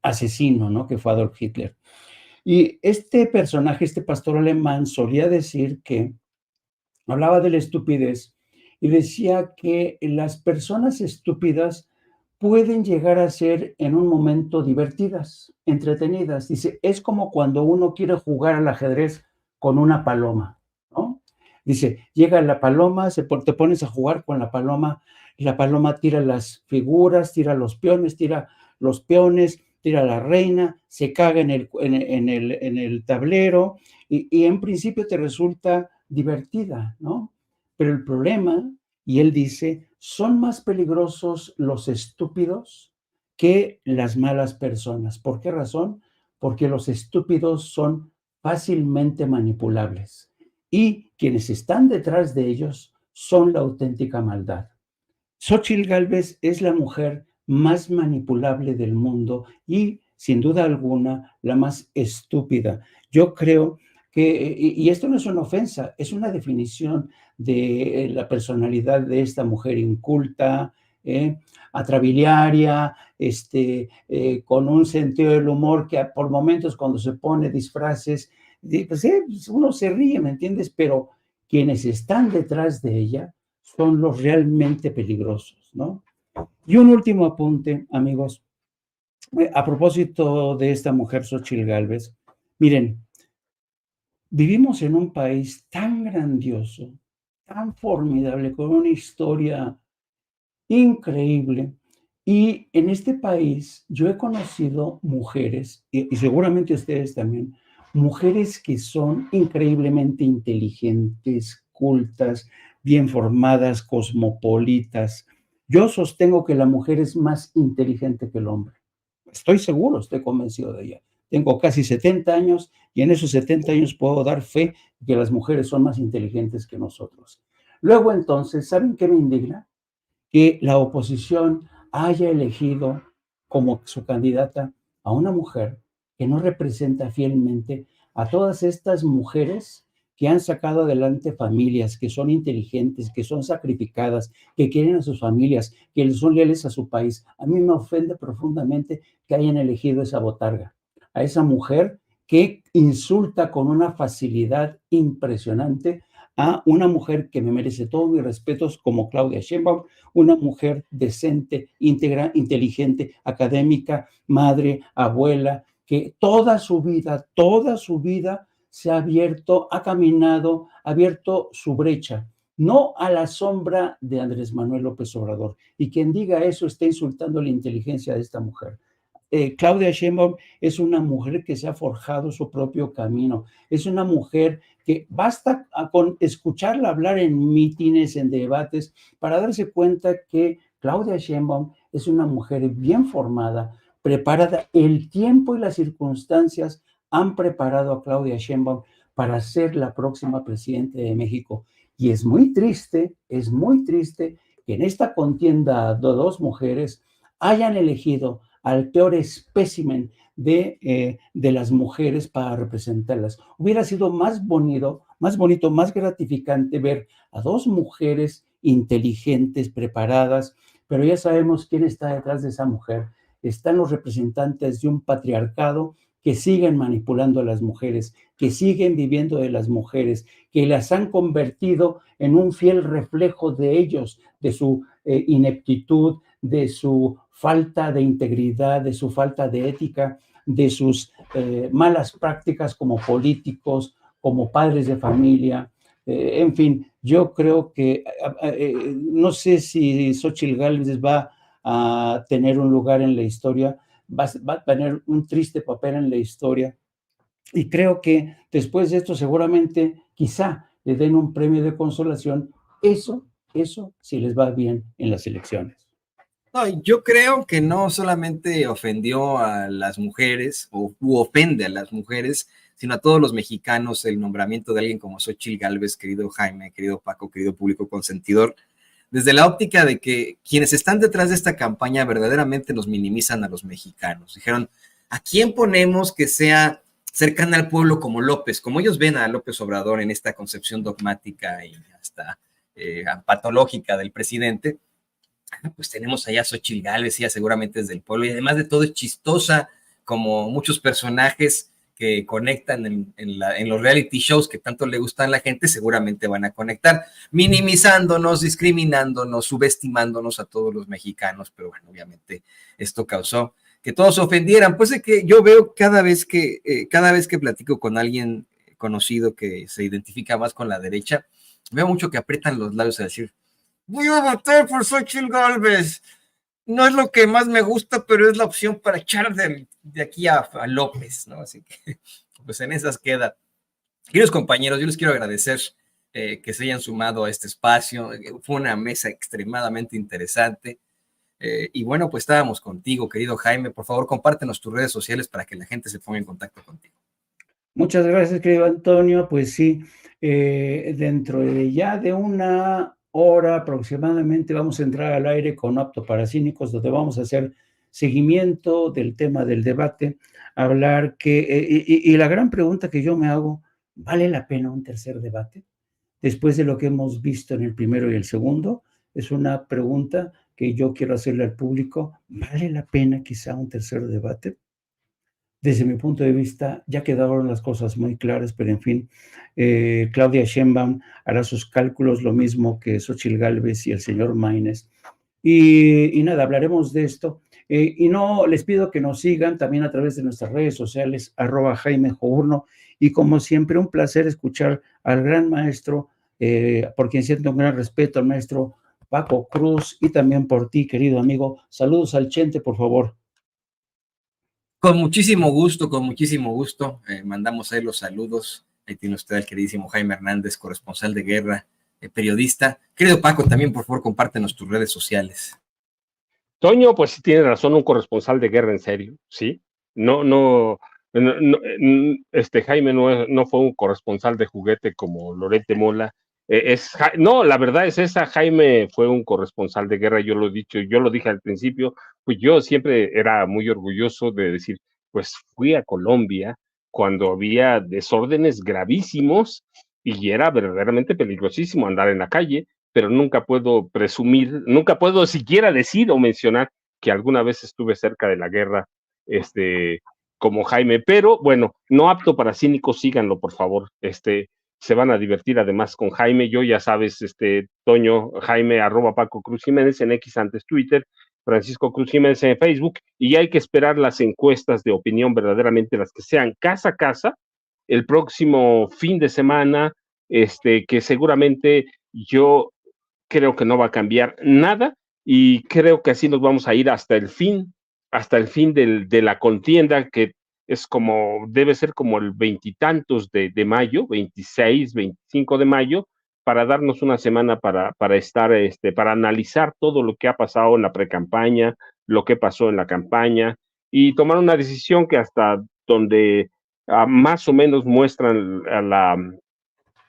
asesino, ¿no?, que fue Adolf Hitler. Y este personaje, este pastor alemán, solía decir que hablaba de la estupidez y decía que las personas estúpidas pueden llegar a ser en un momento divertidas, entretenidas. Dice, es como cuando uno quiere jugar al ajedrez con una paloma, ¿no? Dice, llega la paloma, te pones a jugar con la paloma, y la paloma tira las figuras, tira los peones, tira a la reina, se caga en el tablero y en principio te resulta divertida, ¿no? Pero el problema, y él dice, son más peligrosos los estúpidos que las malas personas. ¿Por qué razón? Porque los estúpidos son fácilmente manipulables y quienes están detrás de ellos son la auténtica maldad. Xóchitl Gálvez es la mujer más manipulable del mundo y, sin duda alguna, la más estúpida. Yo creo que, y esto no es una ofensa, es una definición de la personalidad de esta mujer inculta, atrabiliaria, con un sentido del humor que por momentos cuando se pone disfraces, pues uno se ríe, ¿me entiendes? Pero quienes están detrás de ella son los realmente peligrosos, ¿no? Y un último apunte, amigos, a propósito de esta mujer Xóchitl Gálvez. Miren, vivimos en un país tan grandioso, tan formidable, con una historia increíble. Y en este país yo he conocido mujeres, y seguramente ustedes también, mujeres que son increíblemente inteligentes, cultas, bien formadas, cosmopolitas. Yo sostengo que la mujer es más inteligente que el hombre. Estoy seguro, estoy convencido de ella. Tengo casi 70 años y en esos 70 años puedo dar fe de que las mujeres son más inteligentes que nosotros. Luego entonces, ¿saben qué me indigna? Que la oposición haya elegido como su candidata a una mujer que no representa fielmente a todas estas mujeres que han sacado adelante familias, que son inteligentes, que son sacrificadas, que quieren a sus familias, que son leales a su país. A mí me ofende profundamente que hayan elegido esa botarga, a esa mujer que insulta con una facilidad impresionante a una mujer que me merece todos mis respetos como Claudia Sheinbaum, una mujer decente, íntegra, inteligente, académica, madre, abuela, que toda su vida se ha abierto, ha caminado, ha abierto su brecha, no a la sombra de Andrés Manuel López Obrador. Y quien diga eso está insultando la inteligencia de esta mujer. Claudia Sheinbaum es una mujer que se ha forjado su propio camino, es una mujer que basta con escucharla hablar en mítines, en debates, para darse cuenta que Claudia Sheinbaum es una mujer bien formada, preparada. El tiempo y las circunstancias han preparado a Claudia Sheinbaum para ser la próxima presidenta de México. Y es muy triste que en esta contienda de dos mujeres hayan elegido al peor espécimen de las mujeres para representarlas. Hubiera sido más bonito, más gratificante ver a dos mujeres inteligentes, preparadas, pero ya sabemos quién está detrás de esa mujer. Están los representantes de un patriarcado que siguen manipulando a las mujeres, que siguen viviendo de las mujeres, que las han convertido en un fiel reflejo de ellos, de su ineptitud, de su falta de integridad, de su falta de ética, de sus malas prácticas como políticos, como padres de familia. En fin, yo creo que no sé si Xóchitl Gálvez va a tener un lugar en la historia, va a tener un triste papel en la historia, y creo que después de esto seguramente quizá le den un premio de consolación, eso si les va bien en las elecciones. No, yo creo que no solamente ofendió a las mujeres u ofende a las mujeres, sino a todos los mexicanos el nombramiento de alguien como Xóchitl Gálvez, querido Jaime, querido Paco, querido público consentidor, desde la óptica de que quienes están detrás de esta campaña verdaderamente nos minimizan a los mexicanos. Dijeron, ¿a quién ponemos que sea cercana al pueblo como López? Como ellos ven a López Obrador en esta concepción dogmática y hasta patológica del presidente, pues tenemos allá a Xóchitl Gálvez, ella seguramente es del pueblo, y además de todo es chistosa, como muchos personajes que conectan en los reality shows que tanto le gustan a la gente, seguramente van a conectar, minimizándonos, discriminándonos, subestimándonos a todos los mexicanos, pero bueno, obviamente esto causó que todos se ofendieran. Pues es que yo veo cada vez que platico con alguien conocido que se identifica más con la derecha, veo mucho que aprietan los labios a decir, voy a votar por Xóchitl Gálvez. no es lo que más me gusta, pero es la opción para echar de aquí a López, ¿no? Así que, pues en esas queda. Queridos compañeros, yo les quiero agradecer que se hayan sumado a este espacio. Fue una mesa extremadamente interesante. Y bueno, pues estábamos contigo, querido Jaime. Por favor, compártenos tus redes sociales para que la gente se ponga en contacto contigo. Muchas gracias, querido Antonio. Pues sí, dentro de ya de una hora aproximadamente vamos a entrar al aire con Apto para Cínicos, donde vamos a hacer seguimiento del tema del debate, hablar y la gran pregunta que yo me hago, ¿vale la pena un tercer debate? Después de lo que hemos visto en el primero y el segundo, es una pregunta que yo quiero hacerle al público, ¿vale la pena quizá un tercer debate? Desde mi punto de vista, ya quedaron las cosas muy claras, pero en fin, Claudia Sheinbaum hará sus cálculos, lo mismo que Xóchitl Gálvez y el señor Maínez. Y nada, hablaremos de esto. Y no, les pido que nos sigan también a través de nuestras redes sociales, @Jaime_Journo. Y como siempre, un placer escuchar al gran maestro, por quien siento un gran respeto, al maestro Paco Cruz, y también por ti, querido amigo. Saludos al Chente, por favor. Con muchísimo gusto, con muchísimo gusto. Mandamos ahí los saludos. Ahí tiene usted al queridísimo Jaime Hernández, corresponsal de guerra, periodista. Querido Paco, también por favor compártenos tus redes sociales. Toño, pues sí tiene razón, un corresponsal de guerra en serio, ¿sí? Jaime no fue un corresponsal de juguete como Lorete Mola. No, la verdad es esa, Jaime fue un corresponsal de guerra, yo lo he dicho, yo lo dije al principio, pues yo siempre era muy orgulloso de decir, pues fui a Colombia cuando había desórdenes gravísimos y era verdaderamente peligrosísimo andar en la calle, pero nunca puedo presumir, nunca puedo siquiera decir o mencionar que alguna vez estuve cerca de la guerra, como Jaime, pero bueno, no apto para cínicos, síganlo por favor, se van a divertir además con Jaime. Yo ya sabes, Toño, Jaime, @Paco Cruz Jiménez en X, antes Twitter, Francisco Cruz Jiménez en Facebook, y hay que esperar las encuestas de opinión, verdaderamente las que sean casa a casa, el próximo fin de semana, que seguramente yo creo que no va a cambiar nada, y creo que así nos vamos a ir hasta el fin de la contienda, que es como, debe ser como el veintitantos de mayo, 26, 25 de mayo, para darnos una semana para estar, para analizar todo lo que ha pasado en la precampaña, lo que pasó en la campaña, y tomar una decisión que hasta donde más o menos muestran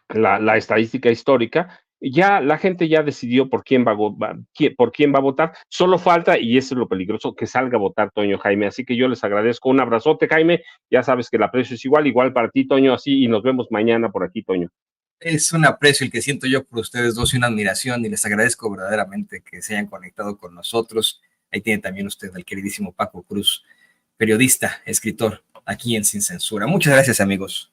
la estadística histórica, ya la gente ya decidió por quién va a votar. Solo falta, y eso es lo peligroso, que salga a votar Toño, Jaime. Así que yo les agradezco. Un abrazote, Jaime. Ya sabes que el aprecio es igual para ti, Toño, así, y nos vemos mañana por aquí, Toño. Es un aprecio el que siento yo por ustedes dos y una admiración, y les agradezco verdaderamente que se hayan conectado con nosotros. Ahí tiene también usted al queridísimo Paco Cruz, periodista, escritor, aquí en Sin Censura. Muchas gracias, amigos.